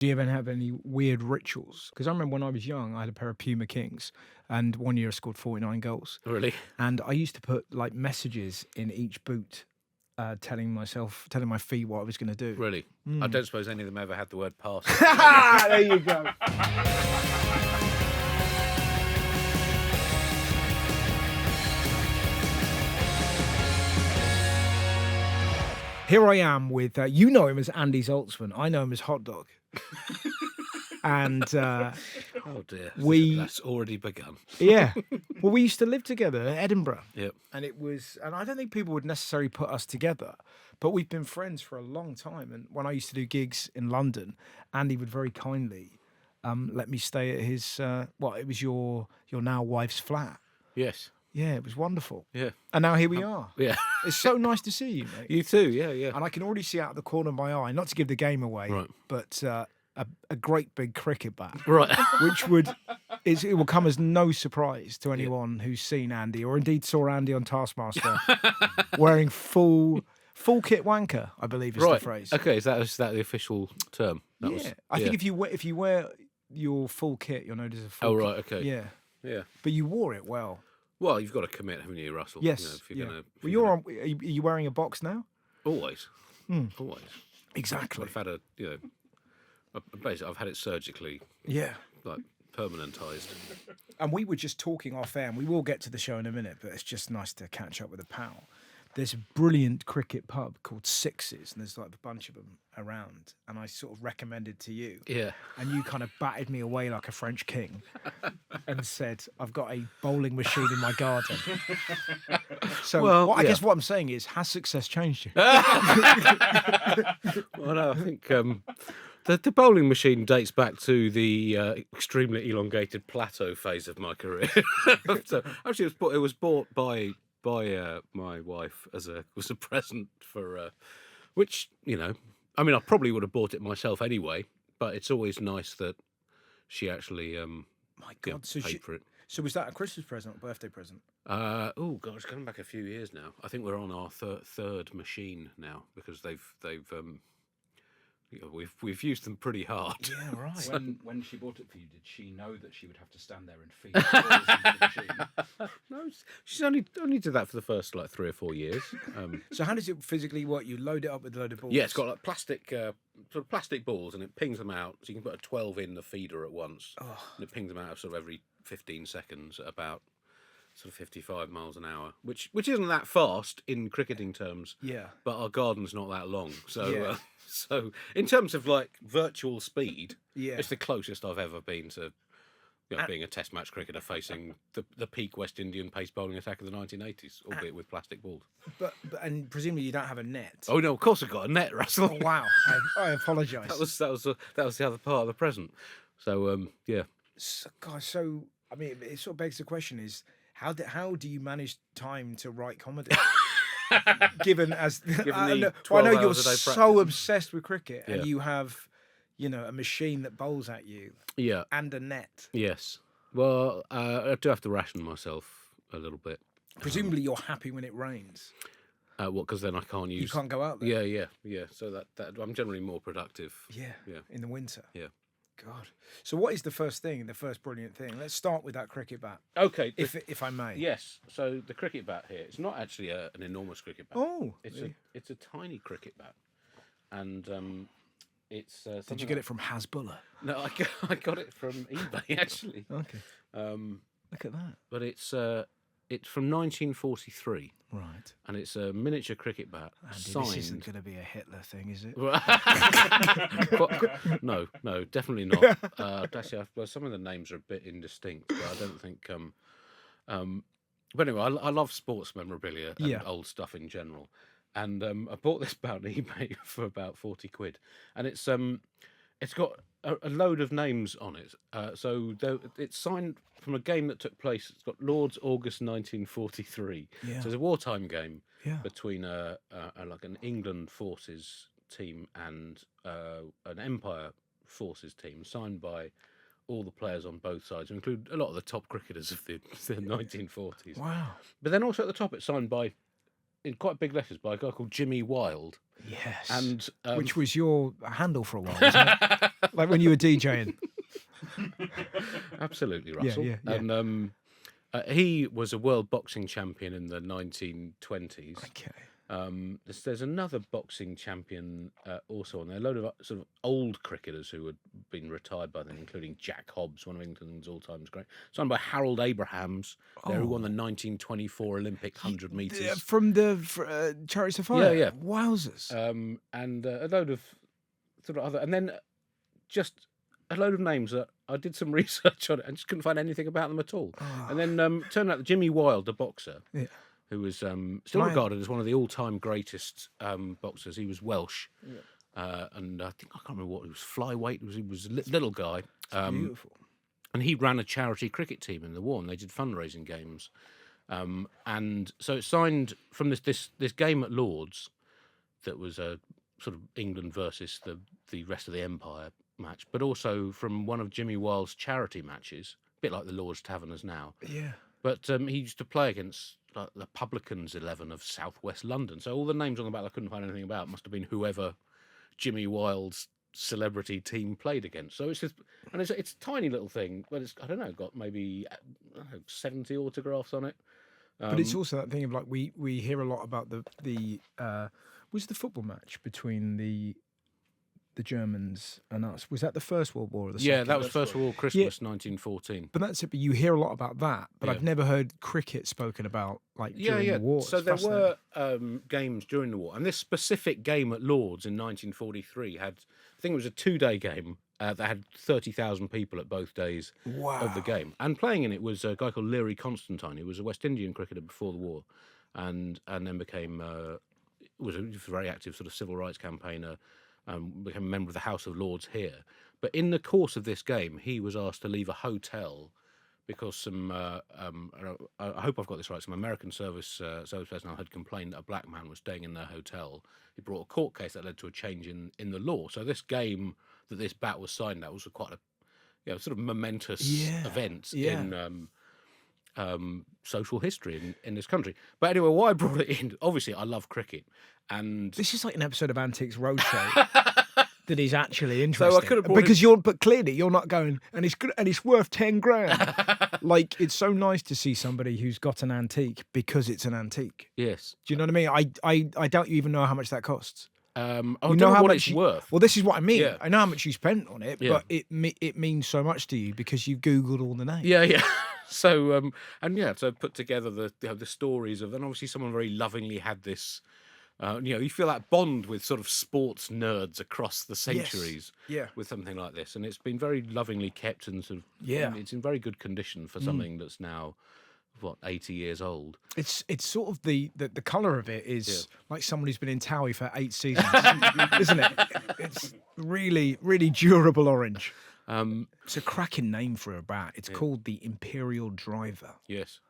Do you ever have any weird rituals? Because I remember when I was young, I had a pair of Puma Kings, and one year I scored 49 goals. Really? And I used to put like messages in each boot, telling my feet what I was going to do. Really? I don't suppose any of them ever had the word pass. There you go. Here I am with, you know him as Andy Zaltzman. I know him as Hot Dog. And Oh dear, that's already begun. Yeah. Well, we used to live together in Edinburgh. Yep. And I don't think people would necessarily put us together, but we've been friends for a long time. And when I used to do gigs in London, Andy would very kindly let me stay at his, it was your now wife's flat. Yes. Yeah, it was wonderful. Yeah. And now here we are. Yeah. It's so nice to see you, mate. You too, yeah. And I can already see out of the corner of my eye, not to give the game away, Right. but a great big cricket bat. Right. Which it will come as no surprise to anyone who's seen Andy or indeed saw Andy on Taskmaster wearing full kit wanker, I believe is the phrase. Okay, is that the official term? I think if you wear your full kit, you're known as a full kit. Right, okay. Yeah. Yeah. But you wore it well. Well, you've got to commit, haven't you, Russell? Yes. You know, Are you wearing a box now? Always. Always. Exactly. I've had basically I've had it surgically permanentized. And we were just talking off air, and we will get to the show in a minute, but it's just nice to catch up with a pal. There's a brilliant cricket pub called Sixes, and there's like a bunch of them around, and I sort of recommended to you. Yeah. And you kind of batted me away like a French king and said, I've got a bowling machine in my garden. So I guess what I'm saying is, has success changed you? Well, no, I think the bowling machine dates back to the extremely elongated plateau phase of my career. So actually, it was bought by my wife was a present for which I probably would have bought it myself anyway, but it's always nice that she actually my God, paid for it. So was that a Christmas present or birthday present? Oh God, it's going back a few years now. I think we're on our third machine now because we've used them pretty hard. Yeah, right. When she bought it for you, did she know that she would have to stand there and feed the balls into the machine? No, she's only did that for the first 3 or 4 years. So how does it physically work? You load it up with a load of balls? Yeah, it's got like plastic balls, and it pings them out. So you can put a 12 in the feeder at once, and it pings them out sort of every 15 seconds at about sort of 55 miles an hour, which isn't that fast in cricketing terms. Yeah. But our garden's not that long, so so in terms of virtual speed, it's the closest I've ever been to being a Test match cricketer facing the peak West Indian pace bowling attack of the 1980s, albeit with plastic balls. But and presumably you don't have a net. Oh no, of course I've got a net, Russell. Oh wow, I apologise. That was the other part of the present. So yeah. So it sort of begs the question: is how do you manage time to write comedy? Given I know you're so obsessed with cricket, and you have, a machine that bowls at you, and a net. Yes. Well, I do have to ration myself a little bit. Presumably, you're happy when it rains. What? Because then I can't use. You can't go out there. Yeah. So that I'm generally more productive. Yeah. In the winter. Yeah. God. So what is the first brilliant thing? Let's start with that cricket bat. Okay. If I may. Yes. So the cricket bat here, it's not actually an enormous cricket bat. Oh. It's a tiny cricket bat. And it's... Did you get it from Hasbulla? No, I got it from eBay, actually. Okay. Look at that. But it's from 1943. Right. And it's a miniature cricket bat signed... This isn't going to be a Hitler thing, is it? No, definitely not. Actually, some of the names are a bit indistinct, but I don't think... But anyway, I love sports memorabilia and old stuff in general. And I bought this about on eBay for about 40 quid. And it's got a load of names on it. So it's signed from a game that took place. It's got Lord's August 1943. Yeah. So it's a wartime game between an England forces team and an Empire forces team, signed by all the players on both sides, include a lot of the top cricketers of the 1940s. Wow. But then also at the top, it's signed by, in quite big letters, by a guy called Jimmy Wilde. Yes. And which was your handle for a while, wasn't it? Like when you were DJing. Absolutely, Russell. Yeah. And he was a world boxing champion in the 1920s. Okay. There's another boxing champion also on there. A load of sort of old cricketers who had been retired by then, including Jack Hobbs, one of England's all-time great. Signed by Harold Abrahams, who won the 1924 Olympic 100 metres. From the Chariots of Fire? Yeah. Wowzers. And a load of sort of other... And then just a load of names that I did some research on it and just couldn't find anything about them at all. And then turned out that Jimmy Wilde, the boxer... Yeah. Who was still regarded as one of the all-time greatest boxers. He was Welsh, and I think I can't remember what he was. Flyweight. He was a little guy. Beautiful. And he ran a charity cricket team in the war, and they did fundraising games. And so it signed from this game at Lord's, that was a sort of England versus the rest of the Empire match, but also from one of Jimmy Wilde's charity matches, a bit like the Lord's Taverners now. Yeah. But he used to play against the Publicans 11 of southwest London. So all the names on the back I couldn't find anything about must have been whoever Jimmy Wilde's celebrity team played against. So it's just, and it's a tiny little thing, but it's, I don't know, got maybe 70 autographs on it. But it's also that thing of like we hear a lot about the was the football match between the Germans and us. Was that the First World War or the Second? Yeah, that was First World War, Christmas 1914. But that's it. But you hear a lot about that. But I've never heard cricket spoken about like during the war. So there were games during the war, and this specific game at Lord's in 1943 had, I think it was a 2-day game that had 30,000 people at both days of the game. And playing in it was a guy called Leary Constantine, who was a West Indian cricketer before the war, and then became was a very active sort of civil rights campaigner. Became a member of the House of Lords here. But in the course of this game, he was asked to leave a hotel because some, I hope I've got this right, some American service personnel had complained that a black man was staying in their hotel. He brought a court case that led to a change in the law. So this game that this bat was signed at was quite a sort of momentous event in social history in this country. But anyway, why I brought it in, obviously I love cricket, and this is like an episode of Antiques Roadshow that is actually interesting. So I could have brought because but clearly you're not going, and it's good, and it's worth 10 grand. Like, it's so nice to see somebody who's got an antique because it's an antique. Yes. Do you know what I mean? I doubt you even know how much that costs. I don't know how much it's worth. Well, this is what I mean. Yeah. I know how much you spent on it, but it means so much to you because you've Googled all the names. Yeah. So so put together the stories of, and obviously someone very lovingly had this. You feel that bond with sort of sports nerds across the centuries. Yes. With something like this, and it's been very lovingly kept and sort of it's in very good condition for something that's now 80 years old. It's sort of the colour of it is like someone who's been in Towie for 8 seasons, isn't it? It's really, really durable orange. It's a cracking name for a bat. It's called the Imperial Driver. Yes.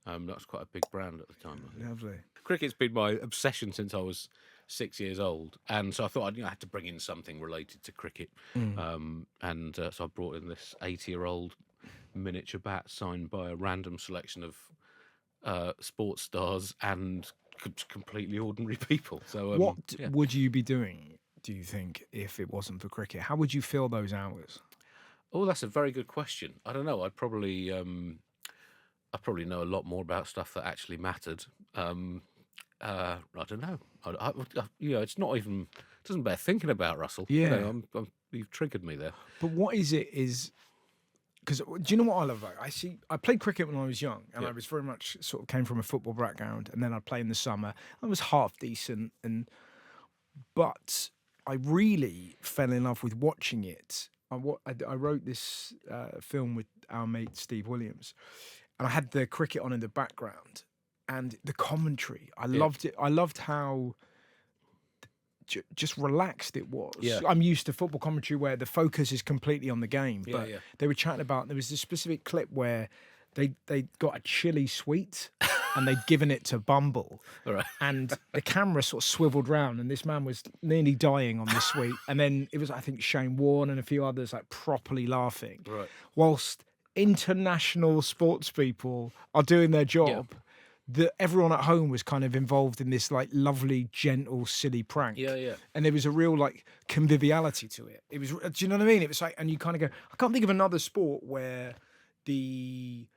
That's quite a big brand at the time. Lovely. Cricket's been my obsession since I was 6 years old, and so I thought I had to bring in something related to cricket. So I brought in this 80-year-old miniature bat signed by a random selection of sports stars and completely ordinary people. So what would you be doing, do you think, if it wasn't for cricket? How would you fill those hours? Oh, that's a very good question. I don't know. I'd probably know a lot more about stuff that actually mattered. I don't know. It's not even. It doesn't bear thinking about, Russell. Yeah, you've triggered me there. But what is it? Because do you know what I love? I played cricket when I was young, and I was very much sort of came from a football background, and then I'd play in the summer. I was half decent, but I really fell in love with watching it. I wrote this film with our mate Steve Williams, and I had the cricket on in the background, and the commentary. I loved it. I loved how just relaxed it was. Yeah. I'm used to football commentary where the focus is completely on the game. But Yeah. they were chatting about, there was this specific clip where they got a chili sweet and they'd given it to Bumble. All right. And the camera sort of swiveled round and this man was nearly dying on this sweet. And then it was, I think, Shane Warne and a few others like properly laughing. Right. Whilst international sports people are doing their job. that everyone at home was kind of involved in this like lovely, gentle, silly prank. Yeah. And there was a real like conviviality to it. It was, do you know what I mean? It was like, and you kind of go, I can't think of another sport where the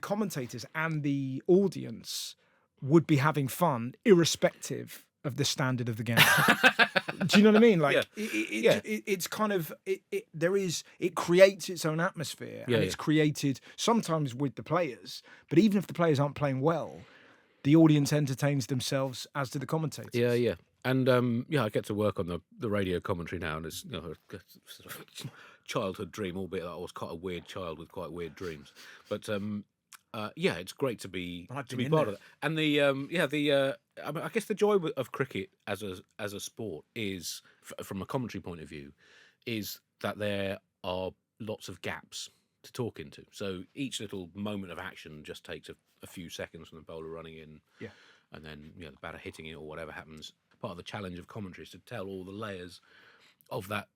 commentators and the audience would be having fun irrespective of the standard of the game. Do you know what I mean? Like, it's kind of it creates its own atmosphere, and it's created sometimes with the players. But even if the players aren't playing well, the audience entertains themselves, as do the commentators. Yeah. And I get to work on the radio commentary now, and it's a sort of childhood dream, albeit that I was quite a weird child with quite weird dreams. But it's great to be part of that. And I mean, I guess the joy of cricket as a sport is, from a commentary point of view, is that there are lots of gaps to talk into. So each little moment of action just takes a few seconds from the bowler running in, and then the batter hitting it or whatever happens. Part of the challenge of commentary is to tell all the layers of that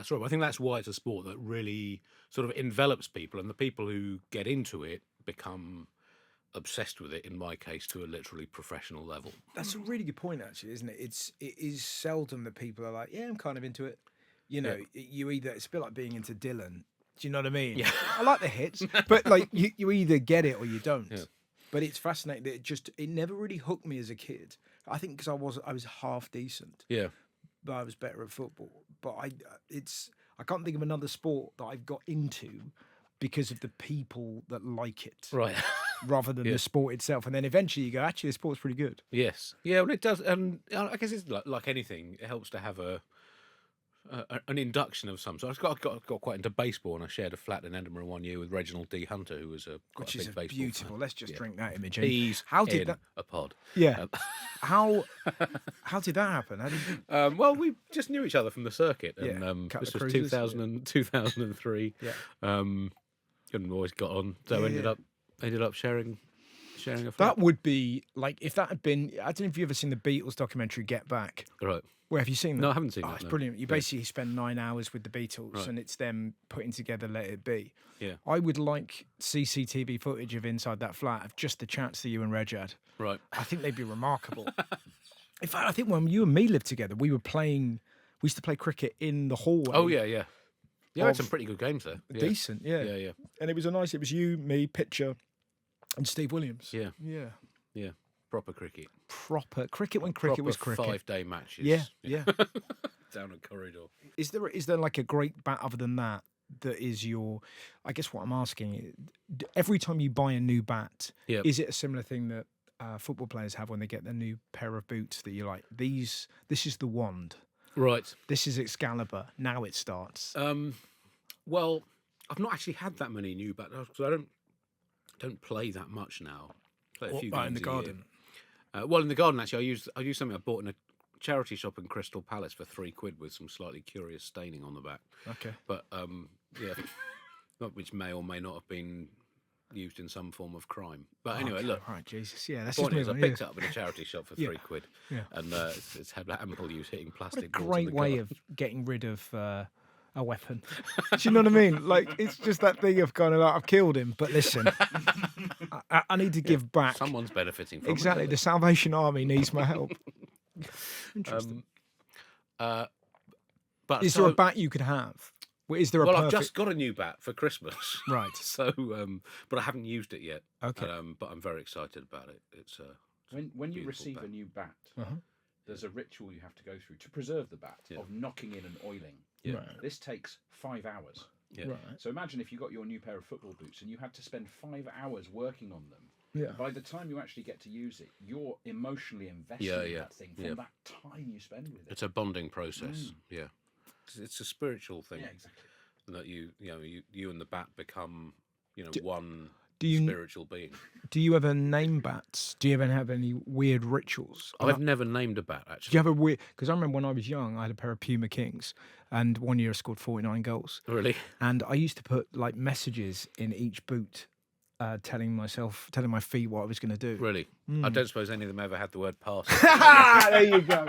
story. I think that's why it's a sport that really sort of envelops people, and the people who get into it become obsessed with it, in my case, to a literally professional level. That's a really good point, actually, isn't it? It is seldom that people are like, yeah, I'm kind of into it. You either, it's a bit like being into Dylan. Do you know what I mean? Yeah. I like the hits, but like you either get it or you don't. Yeah. But it's fascinating that it never really hooked me as a kid. I think because I was half decent. Yeah. But I was better at football. But I can't think of another sport that I've got into because of the people that like it, Right. rather than the sport itself. And then eventually you go, actually, the sport's pretty good. Yes. Yeah, well, it does. And I guess it's like anything. It helps to have an induction of some sort. I got quite into baseball, and I shared a flat in Edinburgh one year with Reginald D. Hunter, who was quite a big baseball beautiful. fan. Let's just drink that image. How did that a pod? Yeah. How did that happen? How did well, we just knew each other from the circuit, and couple this of was cruises, 2003. Yeah. And always got on, so ended up sharing a flat. That would be like if that had been. I don't know if you've ever seen the Beatles documentary Get Back. Right. Where have you seen that? No, I haven't seen that. that. It's No. brilliant. You basically spend 9 hours with the Beatles, Right. and it's them putting together Let It Be. Yeah. I would like CCTV footage of inside that flat of just the chats that you and Reg had. Right. I think they'd be remarkable. In fact, I think when you and me lived together, we used to play cricket in the hallway. Oh yeah. Yeah, we had some pretty good games there. Yeah. Decent, yeah. Yeah. And it was you, me, Pitcher, and Steve Williams. Yeah. Yeah. Proper cricket. Proper cricket when cricket was cricket. 5-day matches. Yeah. Down a corridor. Is there like a great bat other than that is your? I guess what I'm asking, every time you buy a new bat, is it a similar thing that football players have when they get their new pair of boots that you're like, this is the wand, right? This is Excalibur. Now it starts. Well, I've not actually had that many new bats because I don't play that much now. Play a few games in the garden. Well, in the garden actually, I used something I bought in a charity shop in Crystal Palace for £3 with some slightly curious staining on the back. Okay. But which may or may not have been used in some form of crime. But anyway, look. Right, Jesus. Yeah, that's just just I picked it up in a charity shop for £3, and it's had ample use hitting plastic. What a great way of getting rid of a weapon. Do you know what I mean? Like, it's just that thing of kind of like, I've killed him, but listen, I need to give back. Someone's benefiting from it. Exactly. The Salvation Army needs my help. Interesting. But is there a bat you could have? Is there I've just got a new bat for Christmas. Right. So, but I haven't used it yet. Okay. But I'm very excited about it. It's when you receive a new bat, there's a ritual you have to go through to preserve the bat of knocking in and oiling. Yeah. Right. This takes 5 hours. Yeah. Right. So imagine if you got your new pair of football boots and you had to spend 5 hours working on them. Yeah. By the time you actually get to use it, you're emotionally invested in that thing from that time you spend with it. It's a bonding process. Yeah. It's a spiritual thing. Yeah, exactly. That you and the bat become one spiritual being. Do you ever name bats? Do you ever have any weird rituals? I've never named a bat, actually. Do you have a weird? Because I remember when I was young, I had a pair of Puma Kings, and one year I scored 49 goals. Really? And I used to put like messages in each boot, telling my feet what I was going to do. Really? I don't suppose any of them ever had the word pass. There you go.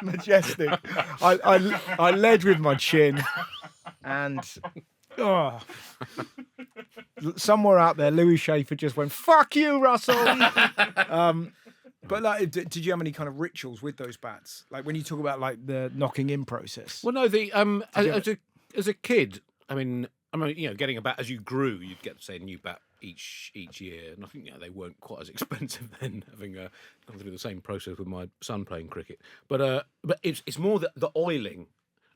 Majestic. I led with my chin, and somewhere out there, Louis Schaefer just went, "Fuck you, Russell." But like, did you have any kind of rituals with those bats? Like when you talk about like the knocking in process. Well, no, as a kid, I mean, getting a bat as you grew, you'd get say a new bat each year, and I think they weren't quite as expensive then, having gone through the same process with my son playing cricket. But it's more the oiling,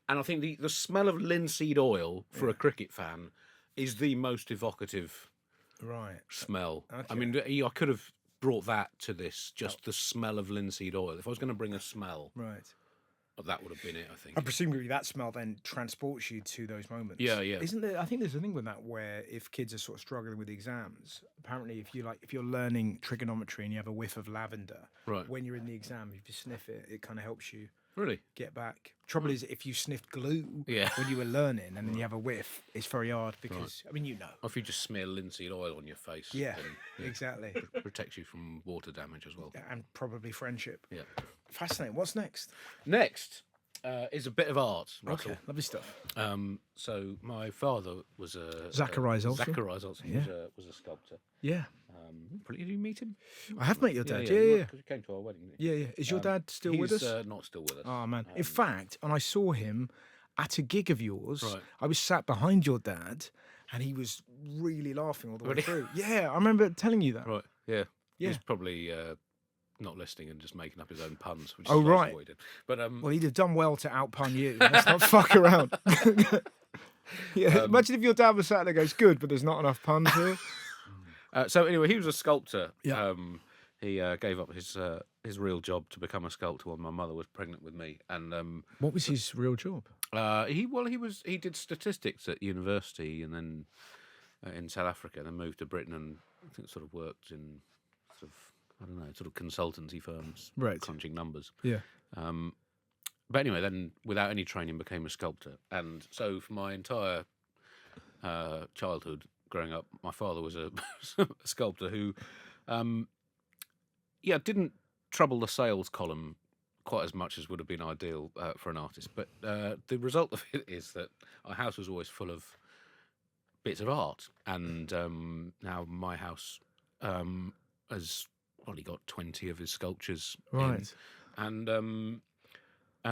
and I think the smell of linseed oil for a cricket fan is the most evocative smell. Okay. I mean, I could have brought that to this, just the smell of linseed oil. If I was going to bring a smell, that would have been it, I think. And presumably that smell then transports you to those moments. Yeah. Isn't there? I think there's a thing with that where if kids are sort of struggling with the exams, apparently if you're learning trigonometry and you have a whiff of lavender, when you're in the exam, if you sniff it, it kind of helps you get back. Trouble is, if you sniffed glue when you were learning and then you have a whiff, it's very hard because I mean Or if you just smear linseed oil on your face, then, exactly, protects you from water damage as well, and probably friendship. Yeah, fascinating. What's next? Next is a bit of art, Russell. Okay, lovely stuff. So my father was a Zacharias Zaltzman. Was a sculptor. Yeah. Did you meet him? I have met your dad. Yeah. Because he came to our wedding. Yeah. Is your dad still with us? He's not still with us. Oh man! In fact, and I saw him at a gig of yours. Right. I was sat behind your dad, and he was really laughing all the way through. Yeah, I remember telling you that. Right. Yeah. He's probably not listening and just making up his own puns. Which is right. What he did. But well, he'd have done well to outpun you. Let's not fuck around. Imagine if your dad was sat there and goes, "Good, but there's not enough puns here." So anyway, he was a sculptor. Yeah. He gave up his real job to become a sculptor when my mother was pregnant with me. And what was his real job? He did statistics at university and then in South Africa, and then moved to Britain and I think sort of worked in sort of consultancy firms, crunching numbers. Yeah. But anyway, then without any training, became a sculptor, and so for my entire childhood. Growing up, my father was a sculptor who, didn't trouble the sales column quite as much as would have been ideal for an artist. But the result of it is that our house was always full of bits of art, and now my house has probably got 20 of his sculptures in. And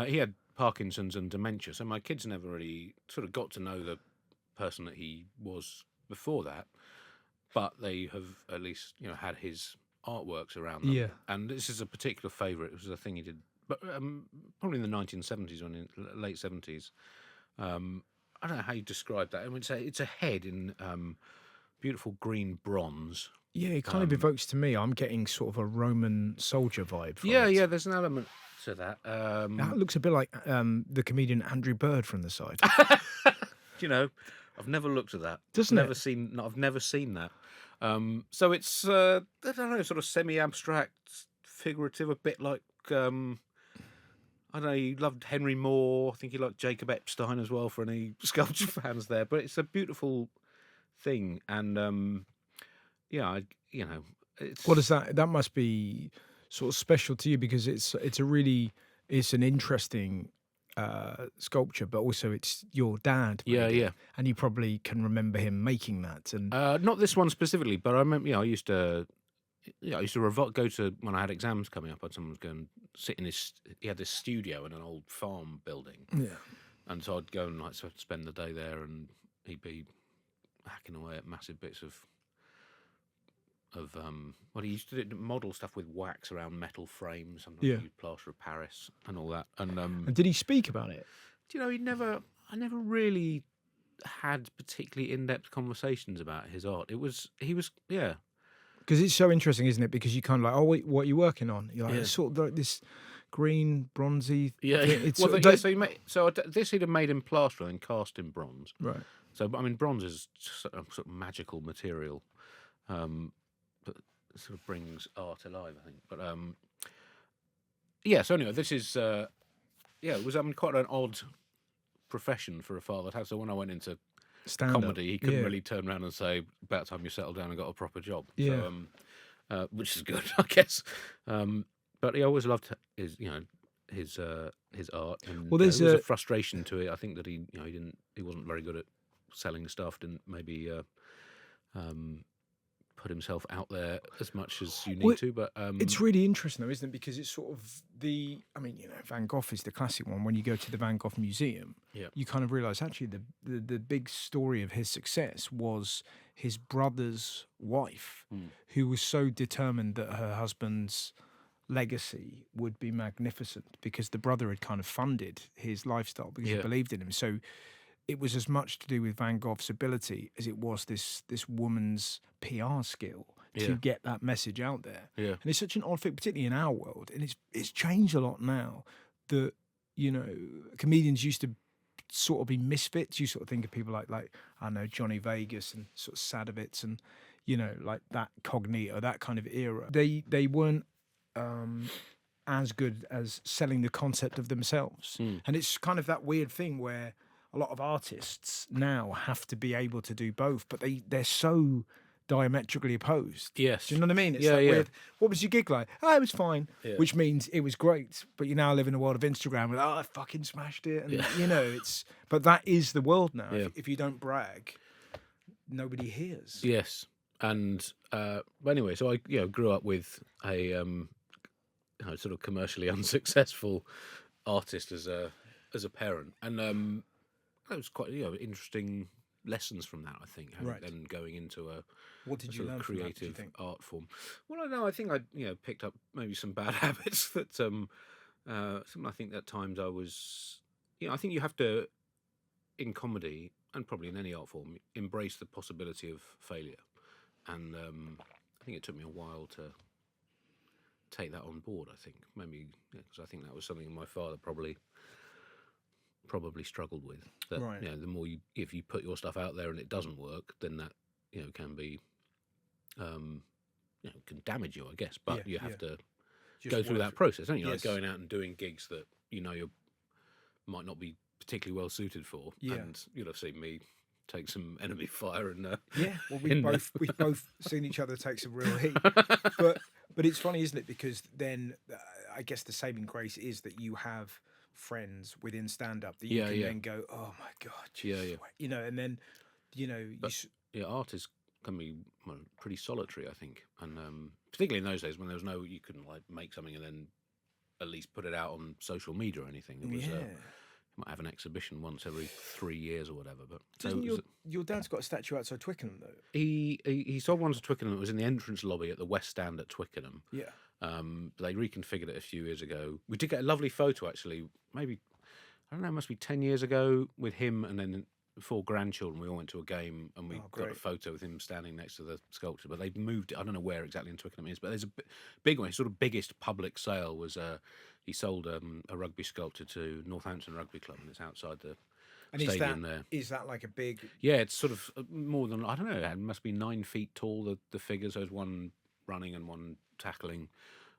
he had Parkinson's and dementia, so my kids never really sort of got to know the person that he was before that, but they have at least had his artworks around them. Yeah. And this is a particular favourite. It was a thing he did, but probably in the 1970s or in the late 70s. I don't know how you describe that. I mean, it's a head in beautiful green bronze. Yeah, it kind of evokes to me. I'm getting sort of a Roman soldier vibe. From it. Yeah. There's an element to that. That looks a bit like the comedian Andrew Bird from the side. I've never looked at that. I've never seen that. So it's I don't know, sort of semi-abstract, figurative, a bit like I don't know. You loved Henry Moore. I think you liked Jacob Epstein as well. For any sculpture fans there, but it's a beautiful thing, and it's. What is that? That must be sort of special to you because it's an interesting. Sculpture, but also it's your dad. Yeah. And you probably can remember him making that. And not this one specifically, but I remember. I used to go to when I had exams coming up. I'd sometimes go and sit in his. He had this studio in an old farm building. Yeah. And so I'd go and spend the day there, and he'd be hacking away at massive bits of he used to model stuff with wax around metal frames, sometimes used plaster of Paris and all that. And did he speak about it? I never really had particularly in-depth conversations about his art. Because it's so interesting, isn't it? Because you kind of like, what are you working on? You're like, it's sort of like this green, bronzy. Yeah. It's this he'd have made in plaster and cast in bronze. Right. So, I mean, bronze is sort of magical material. But it sort of brings art alive, I think. But so anyway, this is it was quite an odd profession for a father to have. So when I went into comedy, he couldn't really turn around and say, "About time you settled down and got a proper job." Yeah. So, which is good, I guess. But he always loved his art. And, well, there's a frustration to it. I think that he wasn't very good at selling stuff. Didn't maybe. put himself out there as much as you need to. But it's really interesting, though, isn't it? Because it's sort of Van Gogh is the classic one. When you go to the Van Gogh Museum, you kind of realise actually the big story of his success was his brother's wife, who was so determined that her husband's legacy would be magnificent because the brother had kind of funded his lifestyle because he believed in him. So it was as much to do with Van Gogh's ability as it was this woman's PR skill to get that message out there. Yeah. And it's such an odd thing, particularly in our world, and it's changed a lot now that, comedians used to sort of be misfits. You sort of think of people like I don't know, Johnny Vegas and sort of Sadovitz and, like that Cognito, that kind of era. They weren't as good as selling the concept of themselves. And it's kind of that weird thing where a lot of artists now have to be able to do both, but they're so diametrically opposed. Yes. Do you know what I mean? It's weird. What was your gig like? Oh, it was fine. Yeah. Which means it was great. But you now live in a world of Instagram with, I fucking smashed it. And, but that is the world now. Yeah. If you don't brag, nobody hears. Yes. And, but anyway, so I, grew up with a, sort of commercially unsuccessful artist as a parent. And, that was quite, interesting lessons from that, I think. Right. Then going into a what did you learn creative from that, art form. Well, I know. I think I picked up maybe some bad habits that something I think at times I was. I think you have to, in comedy and probably in any art form, embrace the possibility of failure, and I think it took me a while to take that on board. I think maybe because I think that was something my father probably struggled with. That, right. The more if you put your stuff out there and it doesn't work, then that can be can damage you, I guess. But you have to just go through that process, don't you? Yes. Like going out and doing gigs that you might not be particularly well suited for. Yeah. And you'll have seen me take some enemy fire and well, we've both seen each other take some real heat. But it's funny, isn't it? Because then I guess the saving grace is that you have friends within stand-up that you can then go, oh my god, and then artists can be pretty solitary, I think, and particularly in those days when there was you couldn't make something and then at least put it out on social media or anything. It was you might have an exhibition once every 3 years or whatever. But your dad's got a statue outside Twickenham though? He sold one to Twickenham. It was in the entrance lobby at the West Stand at Twickenham. Yeah. They reconfigured it a few years ago. We did get a lovely photo, actually. Maybe, I don't know, it must be 10 years ago with him and then 4 grandchildren. We all went to a game and we got a photo with him standing next to the sculpture. But they've moved it. I don't know where exactly in Twickenham it is, but there's a big one. His sort of biggest public sale was he sold a rugby sculpture to Northampton Rugby Club, and it's outside the stadium there. Is that like a big... Yeah, it's sort of more than, I don't know, it must be 9 feet tall, the figures. There's one running and one tackling.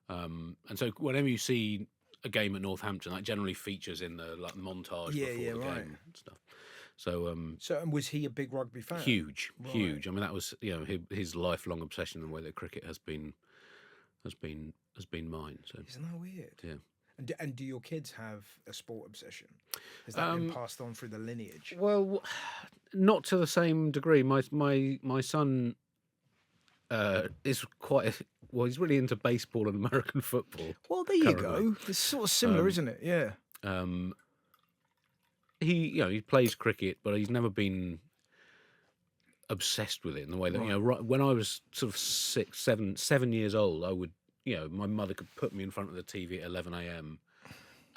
And so whenever you see a game at Northampton, that generally features in the montage before the game and stuff. So and was he a big rugby fan? Huge. I mean, that was his lifelong obsession, and the way that cricket has been mine. So isn't that weird? Yeah. And do your kids have a sport obsession? Has that been passed on through the lineage? Well, not to the same degree. My son is he's really into baseball and American football. Well, there you go. It's sort of similar, isn't it? Yeah. He plays cricket, but he's never been obsessed with it in the way that when I was sort of 7 years old, I would my mother could put me in front of the TV at 11 a.m.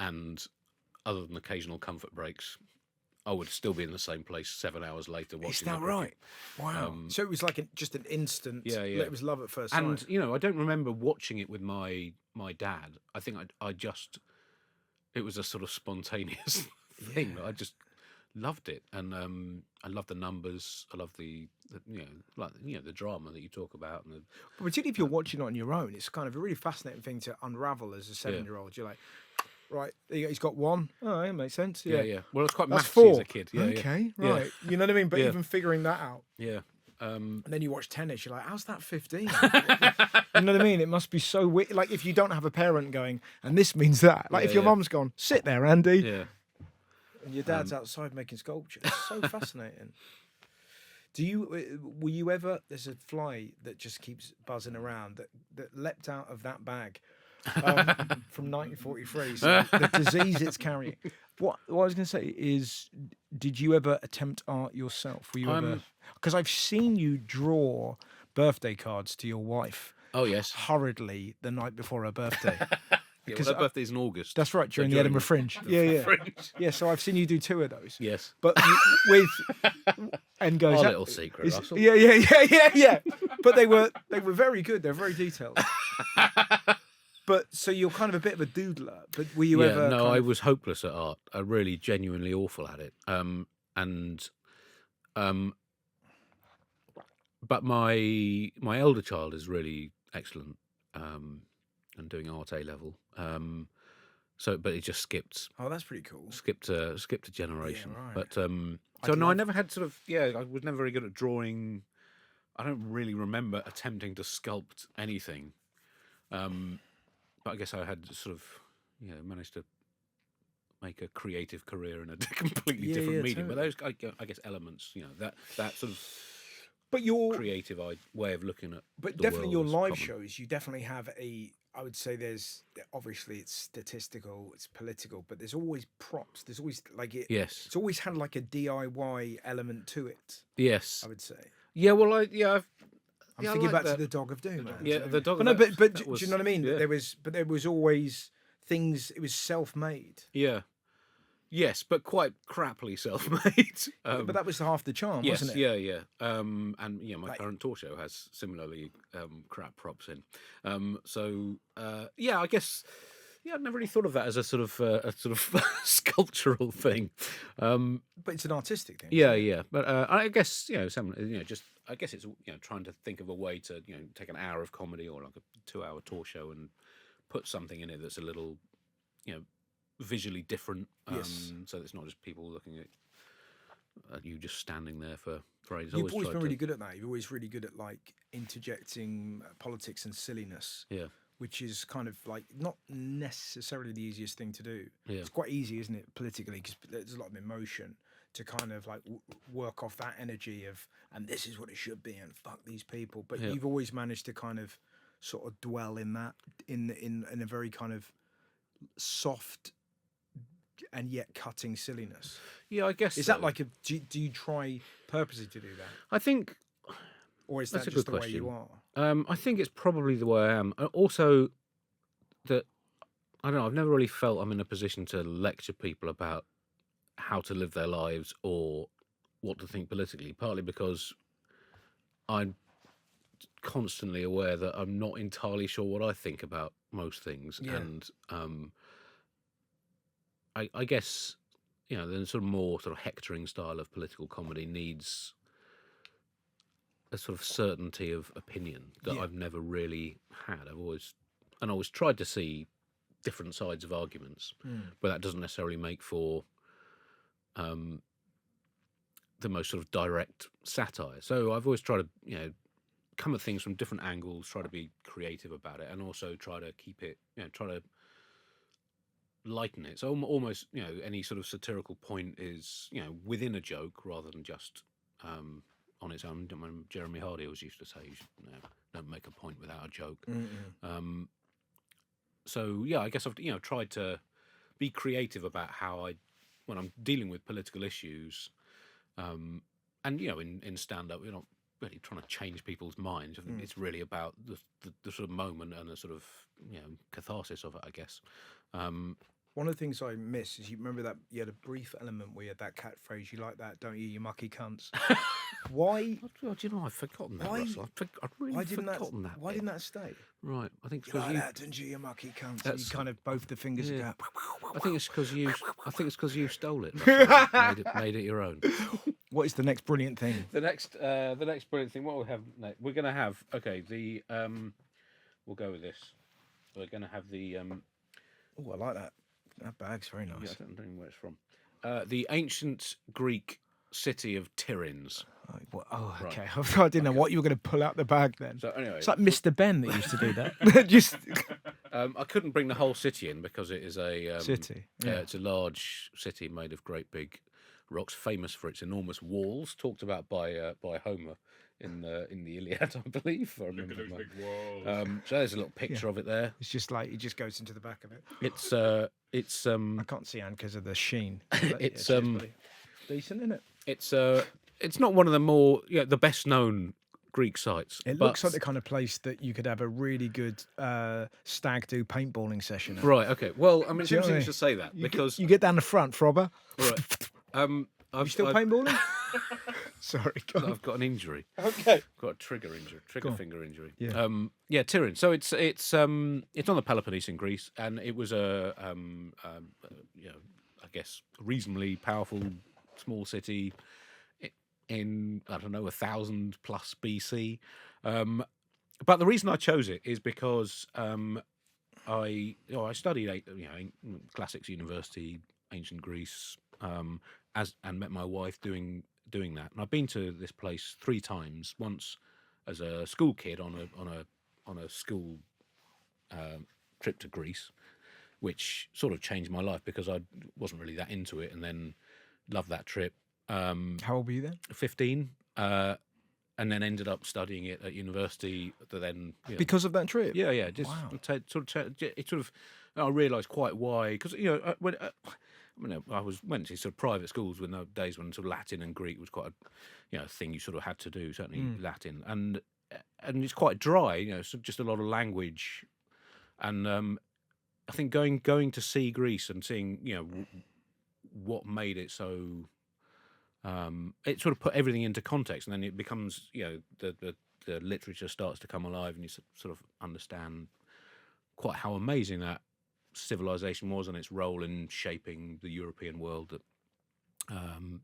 and other than occasional comfort breaks, I would still be in the same place 7 hours later watching. Is that right? Wow. So it was like just an instant. Yeah. It was love at first sight. And I don't remember watching it with my dad. I think it was a sort of spontaneous thing. I just loved it, and I love the numbers. I love the drama that you talk about. And but particularly if you're watching it on your own, it's kind of a really fascinating thing to unravel as a 7-year-old. You're like, right, he's got one. Oh, that makes sense. Yeah. Well, it's quite That's mathsy 4 as a kid. Yeah, okay, right. You know what I mean? But even figuring that out. Yeah. And then you watch tennis, you're like, how's that 15? You know what I mean? It must be so weird. Like, if you don't have a parent going, and this means that. Like, if your mum's gone, sit there, Andy. Yeah. And your dad's outside making sculptures. It's so fascinating. Were you ever? There's a fly that just keeps buzzing around that leapt out of that bag from 1943. So the disease it's carrying. What I was going to say is, did you ever attempt art yourself? Were you ever? Because I've seen you draw birthday cards to your wife. Oh yes, hurriedly the night before her birthday. Because her birthday's in August. That's right, during the Edinburgh Fringe. Fringe. Yeah, so I've seen you do 2 of those. Yes. But with and goes our little secret, Russell. Yeah. But they were very good. They're very detailed. But so you're kind of a bit of a doodler. But were you ever? No, I was hopeless at art. I really genuinely awful at it. But my elder child is really excellent. And doing art A level. But it just skipped. Oh, that's pretty cool. Skipped a generation. Yeah, right. But I never had sort of. Yeah, I was never very good at drawing. I don't really remember attempting to sculpt anything. But I guess I had sort of, managed to make a creative career in a completely different medium. Totally. But those, I guess, elements, that sort of. But your creative way of looking at. But definitely your live shows, you definitely have I would say obviously it's statistical, it's political, but there's always props. There's always Yes. It's always had like a DIY element to it. Yes. I would say. Yeah. Well, I'm thinking back to the Dog of Doom. The Dog. But do you know what I mean? Yeah. There was always things. It was self-made. Yeah. Yes, but quite crappily self-made. But that was half the charm, wasn't it? Yeah. My current tour show has similarly crap props in. I guess. Yeah, I'd never really thought of that as a sort of sculptural thing. But it's an artistic thing. Yeah. But I guess I guess it's trying to think of a way to take an hour of comedy or like a 2-hour tour show and put something in it that's a little visually different, so it's not just people looking at you just standing there for ages. You've always been really good at that. You're always really good at like interjecting politics and silliness. Yeah. Which is kind of like not necessarily the easiest thing to do. Yeah. It's quite easy, isn't it, politically, because there's a lot of emotion to kind of like work off that energy of, and this is what it should be, and fuck these people. But you've always managed to kind of sort of dwell in that in a very kind of soft and yet cutting silliness. Yeah, I guess. Is that like do you try purposely to do that? I think. Or is that just the way you are? I think it's probably the way I am. Also, that I don't know. I've never really felt I'm in a position to lecture people about how to live their lives or what to think politically. Partly because I'm constantly aware that I'm not entirely sure what I think about most things, and I guess the sort of more sort of hectoring style of political comedy needs a sort of certainty of opinion that I've never really had. I've always tried to see different sides of arguments, but that doesn't necessarily make for the most sort of direct satire. So I've always tried to come at things from different angles, try to be creative about it, and also try to keep it, try to lighten it. So almost, any sort of satirical point is, within a joke rather than just on its own. Jeremy Hardy always used to say, you should, don't make a point without a joke. So I guess I've tried to be creative about how when I'm dealing with political issues, and in stand up, we're not really trying to change people's minds. I think it's really about the sort of moment and the sort of catharsis of it, I guess. One of the things I miss is you remember that you had a brief element where you had that catchphrase. You like that, don't you? You mucky cunts. Why? Oh, do you know, I've forgotten that, Russell. I've really forgotten that. Why didn't that stay? Right, I think it's because you like that, didn't you mucky cunts? You kind of both the fingers go. I think it's because you stole it. Made it your own. What is the next brilliant thing? The next brilliant thing. What we have next? We're going to have we'll go with this. We're going to have the. Oh, I like that. That bag's very nice. Yeah, I don't know where it's from. The ancient Greek city of Tiryns. Oh, okay. Right. I didn't know what you were going to pull out the bag then. So anyway, it's like Mr. Ben that used to do that. Just I couldn't bring the whole city in because it is a city. It's a large city made of great big rocks, famous for its enormous walls, talked about by Homer in the Iliad, I believe. I remember. Look at those big walls. So there's a little picture of it there. It's just like it just goes into the back of it. It's I can't see Anne because of the sheen. It's decent, isn't it? It's not one of the more the best known Greek sites. It looks like the kind of place that you could have a really good stag do paintballing session at. Right. Okay. Well, I mean, it's interesting to say that because you get down the front, Frobber. Right. You still paintballing? Sorry, I've got an injury. Okay. I've got a trigger finger injury. Yeah. Tyrian. So it's on the Peloponnese in Greece, and it was I guess reasonably powerful small city in 1,000 plus BC. But the reason I chose it is because I studied classics university, ancient Greece, and met my wife doing that. And I've been to this place 3 times. Once as a school kid on a school trip to Greece, which sort of changed my life because I wasn't really that into it, and then loved that trip. How old were you then? 15. And then ended up studying it at university. Because of that trip. Yeah. Just I realised quite why, because I went to sort of private schools when there were days when sort of Latin and Greek was quite a thing you sort of had to do, certainly Latin, and it's quite dry, so just a lot of language, and I think going to see Greece and seeing what made it so. It sort of put everything into context, and then it becomes, the literature starts to come alive, and you sort of understand quite how amazing that civilization was and its role in shaping the European world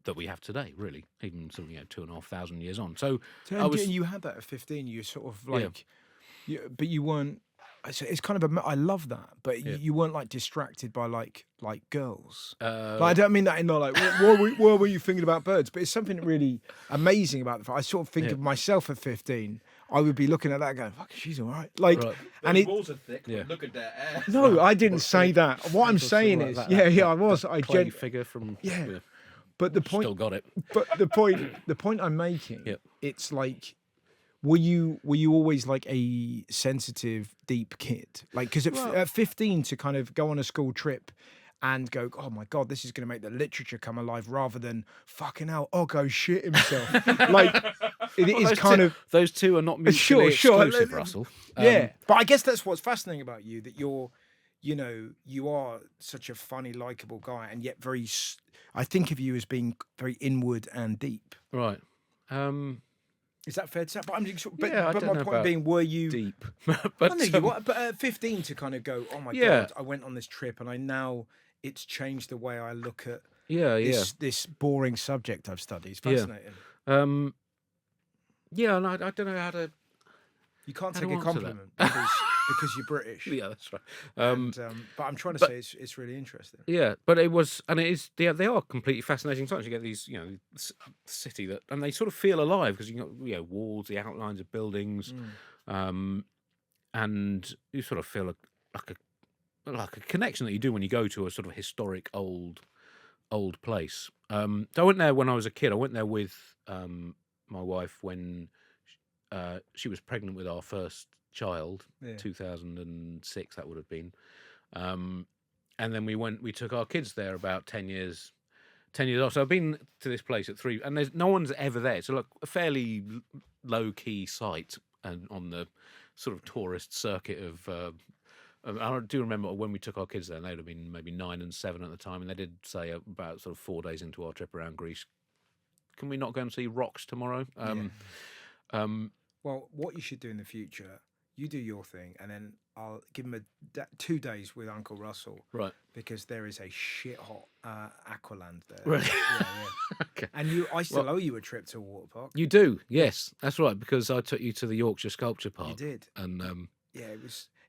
that we have today, really, even sort of 2,500 years on. So you had that at 15. You sort of like, but you weren't. It's kind of I love that, but you weren't like distracted by like girls. I don't mean that in like what were you thinking about birds? But it's something really amazing about the. I sort of think of myself at 15. I would be looking at that going, "Fuck, she's all right." Like, and the walls are thick. But look at their air. No, I didn't say that. What I'm saying is, I was. I figure from But the point, still got it. But the point I'm making, it's like. Were you always like a sensitive, deep kid? Like, because at 15 to kind of go on a school trip and go, oh my God, this is going to make the literature come alive, rather than fucking hell, Oggo shit himself. Like, it is kind of those two are not mutually exclusive, Russell. But I guess that's what's fascinating about you, that you are such a funny, likable guy, and yet I think of you as being very inward and deep. Right. Is that fair to say? But my point being, were you deep? But at 15 to kind of go, oh my God, I went on this trip and it's changed the way I look at this boring subject I've studied. It's fascinating. And I don't know how to. You can't take a compliment because you're British. Yeah, that's right. But I'm trying to say it's really interesting. Yeah, but it was, and it is. They are completely fascinating times. You get these, city and they sort of feel alive because you got walls, the outlines of buildings, and you sort of feel like a connection that you do when you go to a sort of historic old place. So I went there when I was a kid. I went there with my wife when she was pregnant with our first child, 2006 that would have been, and then we took our kids there about 10 years off. So I've been to this place at 3, and there's no one's ever there. So like a fairly low key site, and on the sort of tourist circuit of. I do remember when we took our kids there, and they'd have been maybe 9 and 7 at the time, and they did say about sort of 4 days into our trip around Greece, can we not go and see rocks tomorrow? Well, what you should do in the future, you do your thing, and then I'll give him 2 days with Uncle Russell. Right. Because there is a shit hot Aqualand there. Right. Okay. And I still owe you a trip to a water park. You do, yes. That's right, because I took you to the Yorkshire Sculpture Park. You did. And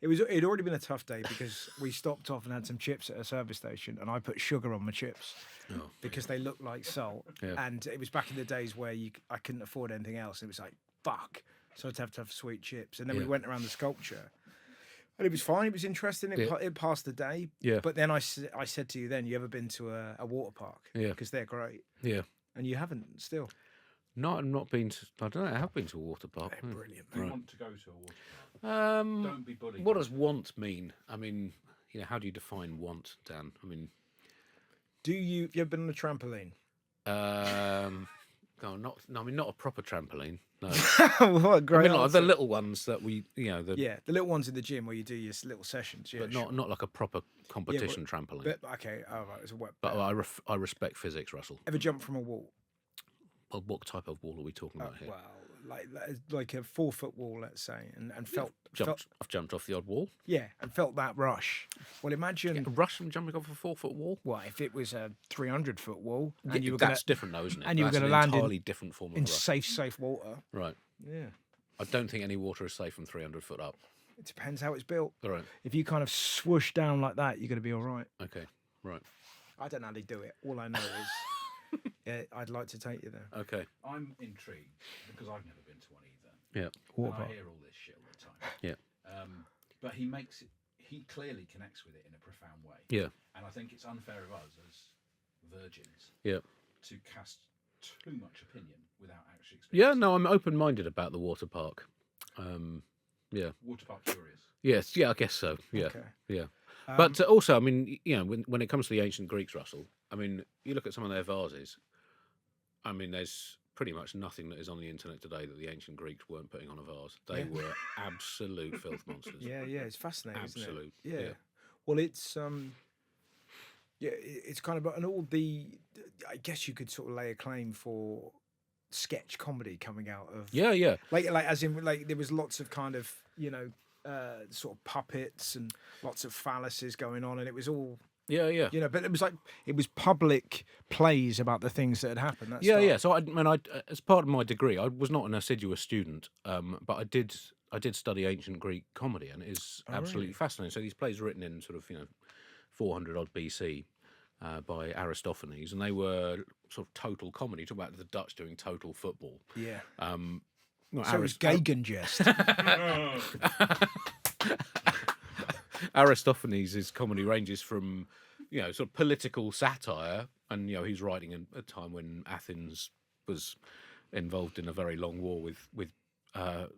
it'd already been a tough day because we stopped off and had some chips at a service station, and I put sugar on my chips because they looked like salt. Yeah. And it was back in the days where I couldn't afford anything else. It was like, fuck. So I'd have to have sweet chips. And then we went around the sculpture. And it was fine. It was interesting. It passed the day. Yeah. But then I said to you then, you ever been to a water park? Yeah. Because they're great. Yeah. And you haven't still. No, I've not been to. I don't know. I have been to a water park. They're brilliant. Do you want to go to a water park? Don't be bullied. What does want mean? I mean, how do you define want, Dan? I mean, have you ever been on a trampoline? No, not a proper trampoline. No. What a great like the little ones that we, the little ones in the gym where you do your little sessions. Yeah, but not like a proper competition trampoline. But okay, all right, it's a wet. But I respect physics, Russell. Ever jumped from a wall? Well, what type of wall are we talking about here? Well, like a 4-foot wall, let's say, and felt. I've jumped off the odd wall. Yeah, and felt that rush. Well, imagine a rush from jumping off a 4-foot wall. Well, if it was a 300-foot wall, and you were that's different, though, isn't it? And you were going to land entirely different form of in rush. safe water. Right. Yeah. I don't think any water is safe from 300 foot up. It depends how it's built. All right. If you kind of swoosh down like that, you're going to be all right. Okay. Right. I don't know how they do it. All I know is, I'd like to take you there. Okay. I'm intrigued because I've never been to one either. Yeah. And I hear all this shit all the time. Yeah. But he clearly connects with it in a profound way. Yeah. And I think it's unfair of us as virgins to cast too much opinion without actually experiencing. Yeah, no, I'm open-minded about the water park. Yeah. Water park curious. Yes, yeah, I guess so. Yeah, Okay. yeah. But also, I mean, when it comes to the ancient Greeks, Russell, I mean, you look at some of their vases. I mean, there's pretty much nothing that is on the internet today that the ancient Greeks weren't putting on a vase. They were absolute filth monsters. Yeah, it's fascinating. Absolute. Isn't it? Yeah. Well, it's it's kind of, and all the, I guess you could sort of lay a claim for sketch comedy coming out of. Yeah. Like as in like there was lots of kind of sort of puppets and lots of phalluses going on, and it was all. Yeah. But it was public plays about the things that had happened. So I as part of my degree, I was not an assiduous student, but I did study ancient Greek comedy, and it is absolutely fascinating. So these plays written in sort of 400 odd BC by Aristophanes, and they were sort of total comedy. Talk about the Dutch doing total football. Yeah. So it was Gegengest. Aristophanes' comedy ranges from, sort of political satire, and he's writing in a time when Athens was involved in a very long war with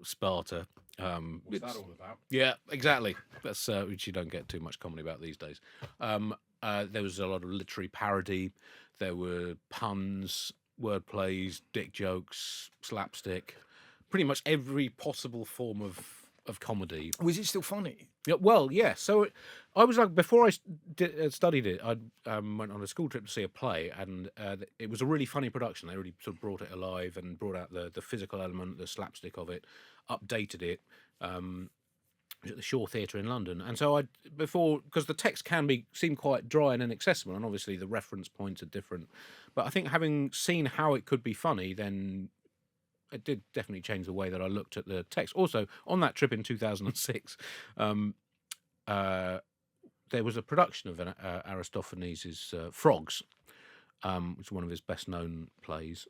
Sparta. What's that all about? Yeah, exactly. That's which you don't get too much comedy about these days. There was a lot of literary parody. There were puns, word plays, dick jokes, slapstick. Pretty much every possible form of comedy. Was it still funny? Yeah, well, yeah. So I was like, before I studied it, I went on a school trip to see a play, and it was a really funny production. They really sort of brought it alive and brought out the physical element, the slapstick of it, updated it. At the Shaw Theatre in London, and so because the text can seem quite dry and inaccessible, and obviously the reference points are different, but I think having seen how it could be funny, then it did definitely change the way that I looked at the text. Also, on that trip in 2006, there was a production of Aristophanes' Frogs, which is one of his best-known plays,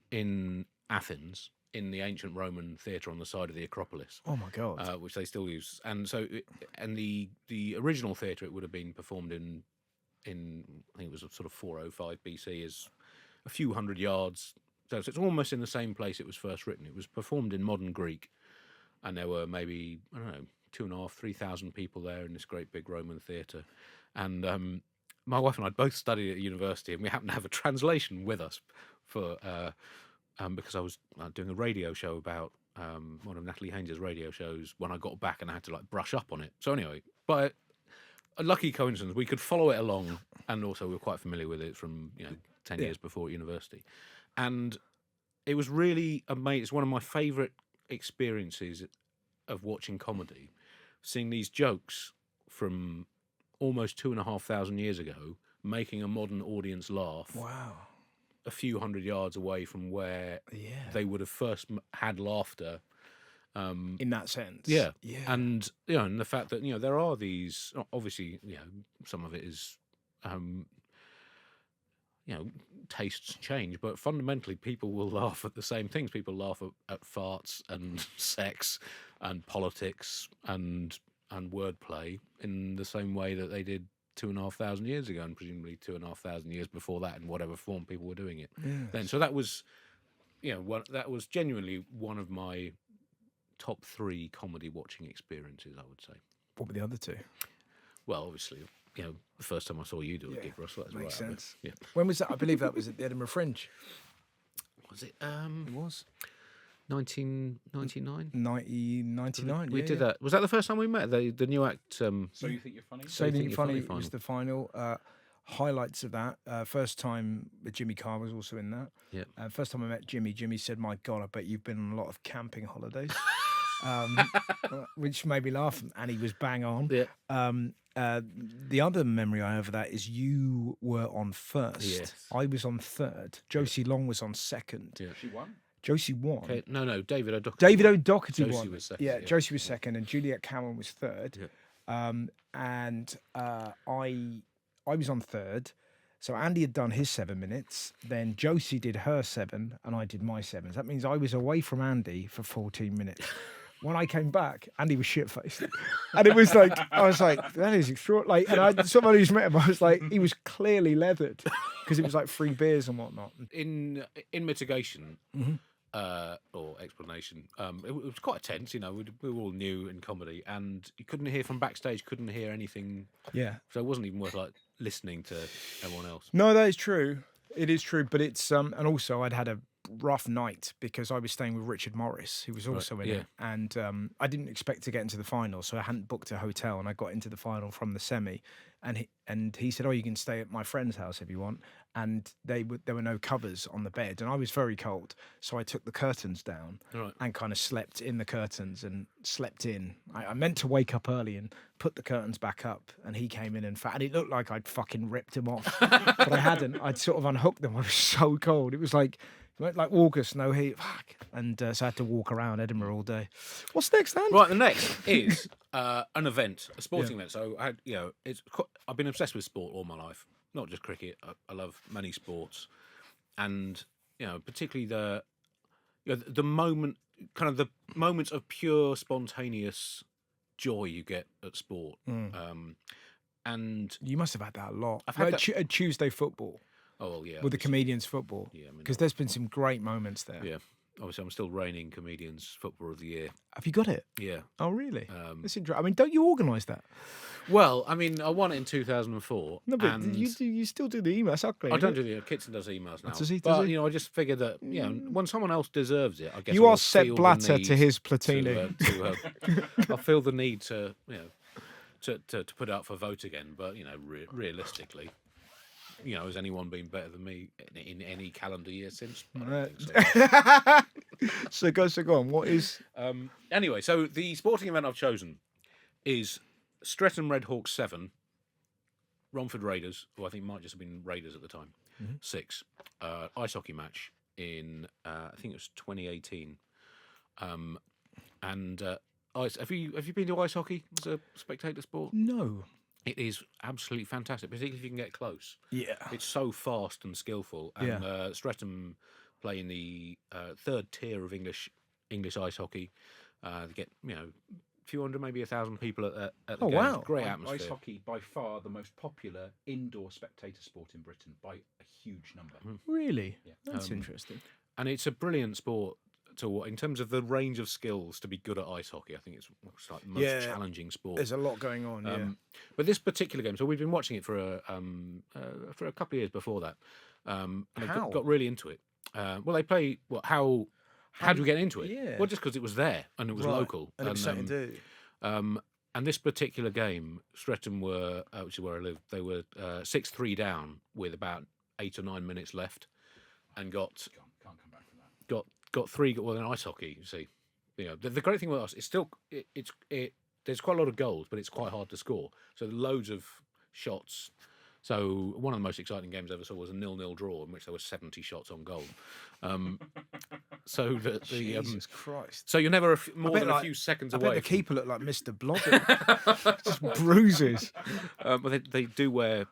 in Athens, in the ancient Roman theatre on the side of the Acropolis. Oh my God! Which they still use, and so the original theatre, it would have been performed in I think it was a sort of 405 BC, is a few hundred yards. So it's almost in the same place it was first written. It was performed in modern Greek, and there were maybe 2,500, 3,000 people there in this great big Roman theatre, and my wife and I both studied at university, and we happened to have a translation with us for. Because I was doing a radio show about one of Natalie Haynes' radio shows when I got back, and I had to brush up on it. So anyway, by a lucky coincidence, we could follow it along, and also we were quite familiar with it from 10 years before at university, and it was really amazing. It's one of my favourite experiences of watching comedy, seeing these jokes from almost 2,500 years ago making a modern audience laugh. Wow. A few hundred yards away from where they would have first had laughter. In that sense. Yeah. And, and the fact that, there are these, obviously, some of it is, tastes change, but fundamentally people will laugh at the same things. People laugh at farts and sex and politics and and wordplay in the same way that they did 2,500 years ago, and presumably 2,500 years before that, in whatever form people were doing it then. So that was, that was genuinely one of my top 3 comedy watching experiences, I would say. What were the other 2? Well, obviously, the first time I saw you do a gig, Russell, that's makes right. sense. Yeah. When was that? I believe that was at the Edinburgh Fringe. Was it? It was 1999. 1999. We did that. Was that the first time we met? The new act. So You Think You're Funny? So You Think You're Funny was the final. Highlights of that. First time with Jimmy Carr was also in that. Yeah. First time I met Jimmy, Jimmy said, "My God, I bet you've been on a lot of camping holidays," which made me laugh, and he was bang on. Yeah. The other memory I have of that is you were on first. Yes. I was on third. Josie Long was on second. Yeah. She won? Josie won. Okay. No, David O'Doherty. David O'Doherty Josie won. was second, yeah, yeah. Josie was second, and Juliet Cameron was third. Yeah. I was on third. So Andy had done his 7 minutes, then Josie did her 7, and I did my 7. So that means I was away from Andy for 14 minutes. When I came back, Andy was shit-faced. And it was like, I was like, that is extraordinary. Like, and someone who's met him, I was like, he was clearly leathered because it was like free beers and whatnot. In mitigation, or explanation, it was quite tense. We were all new in comedy, and you couldn't hear from backstage. Couldn't hear anything. Yeah. So it wasn't even worth like listening to everyone else. No, that is true. It is true, but it's and also I'd had a rough night because I was staying with Richard Morris, who was also in it, and I didn't expect to get into the final, so I hadn't booked a hotel, and I got into the final from the semi, and he said, "Oh, you can stay at my friend's house if you want," and there were no covers on the bed, and I was very cold, so I took the curtains down and kind of slept in the curtains and slept in. I meant to wake up early and put the curtains back up, and he came in and it looked like I'd fucking ripped him off, but I hadn't. I'd sort of unhooked them. I was so cold. It was like August, no heat, fuck. And so I had to walk around Edinburgh all day. What's next, Dan? Right, the next is an event, a sporting event. So I had, I've been obsessed with sport all my life, not just cricket. I love many sports, and particularly the moment, kind of the moments of pure spontaneous joy you get at sport. And you must have had that a lot. I've had at Tuesday football. Oh, well, yeah. With the comedians football. Yeah, because there's been some great moments there. Yeah. Obviously, I'm still reigning comedians footballer of the year. Have you got it? Yeah. Oh, really? That's interesting. I mean, don't you organise that? Well, I mean, I won it in 2004. No, but you still do the emails. I don't do the Kitson does emails now. Does he? But I just figured that when someone else deserves it, I guess you are Sepp Blatter to his Platini. I feel the need to to put it up for vote again. But realistically, has anyone been better than me in any calendar year since? I don't think so. So go on. What is? Anyway, so the sporting event I've chosen is Streatham Redhawks 7, Romford Raiders, who I think might just have been Raiders at the time, 6. Ice hockey match in I think it was 2018. Have you been to ice hockey as a spectator sport? No. It is absolutely fantastic, particularly if you can get close. Yeah. It's so fast and skillful. And Streatham play in the third tier of English ice hockey. They get, a few hundred, maybe 1,000 people at the game. Wow. Great atmosphere. Ice hockey, by far the most popular indoor spectator sport in Britain by a huge number. Really? Yeah. That's interesting. And it's a brilliant sport in terms of the range of skills to be good at ice hockey. I think it's like the most challenging sport. There's a lot going on. But this particular game, so we've been watching it for a couple of years before that, and I got really into it. Well, they play. How do we get into it? Yeah. Well, just because it was there and it was local and exciting to do. And this particular game, Streatham were, which is where I live, they were 6-3 down with about 8 or 9 minutes left, and can't come back from that. Got 3. Well, in ice hockey, you see, the great thing with us, it's still there's quite a lot of goals, but it's quite hard to score. So loads of shots. So one of the most exciting games I ever saw was a 0-0 draw in which there were 70 shots on goal. Jesus Christ! So you're never more than a few seconds away. I bet the keeper looked like Mr. Blobber, just bruises. But they do wear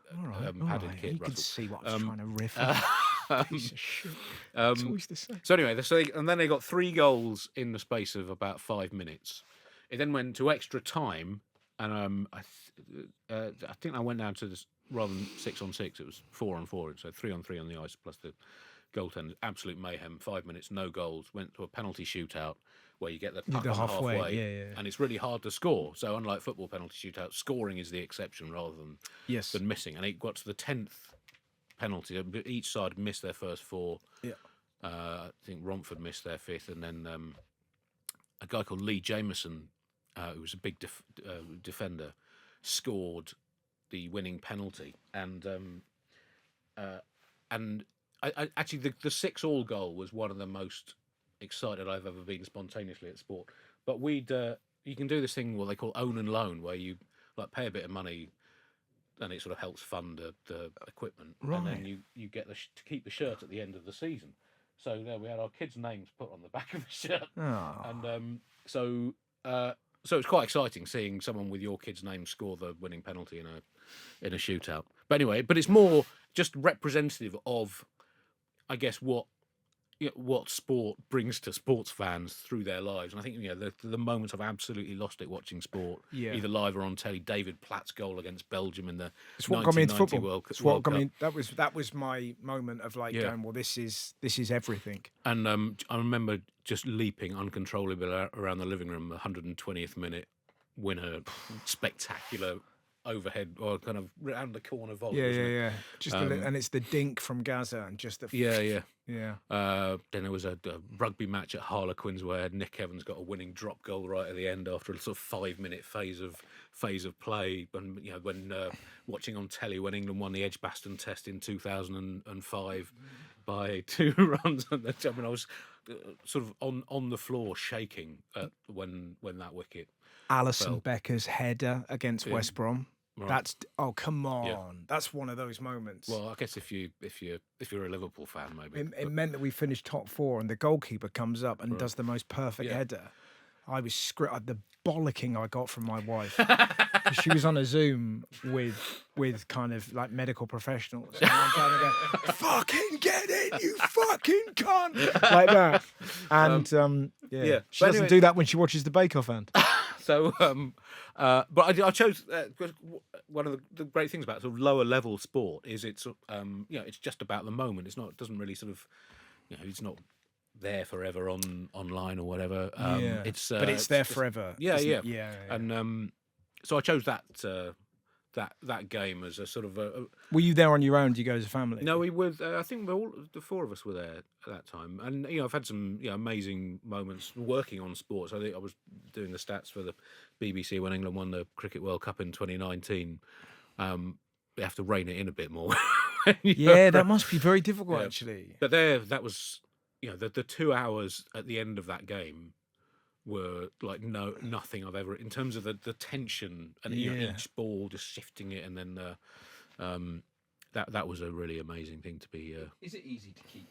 padded kit. You can see what I'm trying to riff. Piece of shit. It's always the same. So anyway, and then they got 3 goals in the space of about 5 minutes. It then went to extra time, and I think I went down to this rather than 6-on-6. It was 4-on-4, so 3-on-3 on the ice plus the goaltender. Absolute mayhem. 5 minutes, no goals. Went to a penalty shootout where you get the puck on halfway, and it's really hard to score. So unlike football penalty shootouts, scoring is the exception rather than missing. And it got to the 10th penalty. Each side missed their first 4. Yeah. I think Romford missed their 5th, and then a guy called Lee Jameson, who was a big defender, scored the winning penalty, and I actually the 6-all goal was one of the most excited I've ever been spontaneously at sport. But you can do this thing what they call own and loan, where you like pay a bit of money, and it sort of helps fund the equipment, and then you get to keep the shirt at the end of the season. So there we had our kids' names put on the back of the shirt, and so it's quite exciting seeing someone with your kid's name score the winning penalty in a shootout. But anyway, it's more just representative of, I guess, what sport brings to sports fans through their lives. And I think the moments I've absolutely lost it watching sport, either live or on telly. David Platt's goal against Belgium in the 1990 World Cup. That was my moment of going, well, this is everything. And I remember just leaping uncontrollably around the living room. 120th minute winner, spectacular overhead or kind of round the corner volley. Yeah. Just and it's the dink from Gaza and just the Yeah. Then there was a rugby match at Harlequins where Nick Evans got a winning drop goal right at the end after a sort of 5-minute phase of play. And when watching on telly when England won the Edgbaston Test in 2005 by 2 runs, I mean, I was sort of on the floor shaking when that wicket. Alison Becker's header against West Brom. Right. That's come on! That's one of those moments. Well, I guess if you're a Liverpool fan, maybe it meant that we finished top 4, and the goalkeeper comes up and does the most perfect header. I was the bollocking I got from my wife. She was on a Zoom with kind of like medical professionals, and I'm kind of going, "Fucking get it, you fucking cunt!" like that. And she doesn't do that when she watches the Bake Off end. So, but I chose because one of the great things about sort of lower level sport is it's it's just about the moment. It doesn't really sort of it's not there forever online or whatever. But it's there forever. Yeah. And so I chose that game as a sort of Were you there on your own? Did you go as a family? No, we were. I think the 4 of us were there at that time, and I've had some amazing moments working on sports. I think I was doing the stats for the BBC when England won the Cricket World Cup in 2019. We have to rein it in a bit more. That must be very difficult actually. But that was the 2 hours at the end of that game were like nothing I've ever, in terms of the tension and each ball just shifting it, and then that was a really amazing thing to be. Is it easy to keep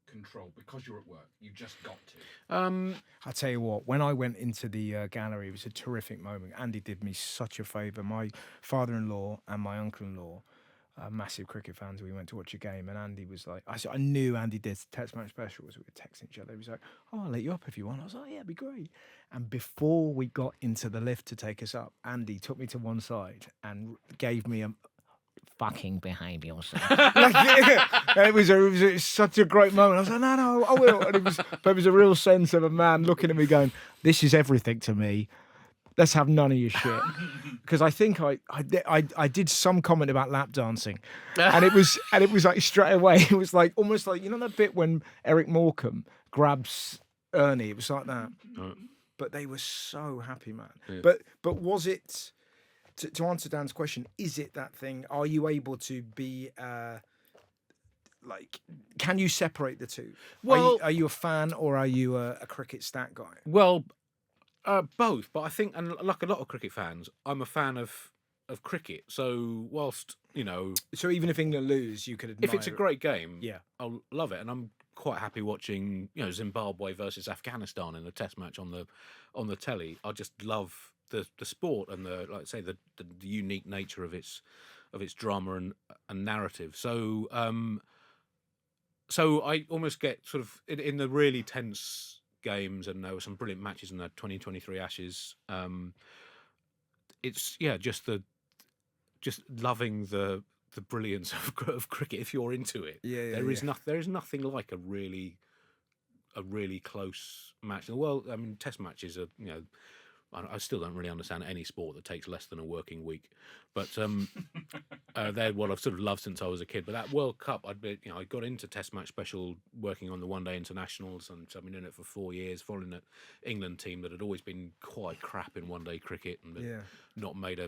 control because you're at work? You just got to. I tell you what, when I went into the gallery, it was a terrific moment. Andy did me such a favour. My father-in-law and my uncle-in-law are massive cricket fans. We went to watch a game, and Andy was like, I knew Andy did Test Match Specials. We were texting each other. He was like, I'll let you up if you want. I was like, yeah, it'd be great. And before we got into the lift to take us up, Andy took me to one side and gave me a fucking behave yourself. It was such a great moment. I was like, no, I will. And it was a real sense of a man looking at me going, this is everything to me. Let's have none of your shit. Because I think I did some comment about lap dancing, and it was like straight away. It was like almost like that bit when Eric Morecambe grabs Ernie. It was like that. But they were so happy, man. Yeah. But was it to answer Dan's question? Is it that thing? Are you able to be can you separate the two? Well, are you a fan or are you a cricket stat guy? Well. Both, but I think, and like a lot of cricket fans, I'm a fan of cricket. So whilst so even if England lose, you could admire. If it's a great game, yeah, I'll love it, and I'm quite happy watching Zimbabwe versus Afghanistan in a Test match on the telly. I just love the sport and the unique nature of its drama and narrative. So so I almost get sort of in the really tense games, and there were some brilliant matches in the 2023 Ashes. it's just loving the brilliance of cricket if you're into it. There is nothing like a really close match. Well, I mean, test matches are, I still don't really understand any sport that takes less than a working week, but they're what I've sort of loved since I was a kid. But that World Cup, I got into Test Match Special working on the one-day internationals, and so I've been doing it for 4 years, following an England team that had always been quite crap in one-day cricket and not made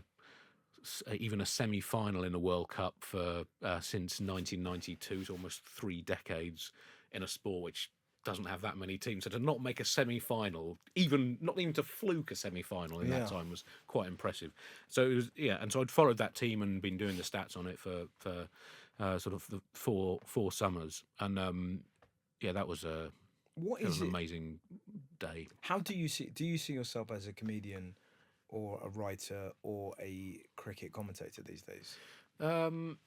even a semi-final in the World Cup for since 1992, so almost 3 decades in a sport which doesn't have that many teams. So to not make a semi-final, not even to fluke a semi-final in that time, was quite impressive. So it was, and so I'd followed that team and been doing the stats on it for sort of the four summers, and that was an amazing day. How do you see yourself as a comedian or a writer or a cricket commentator these days? Well,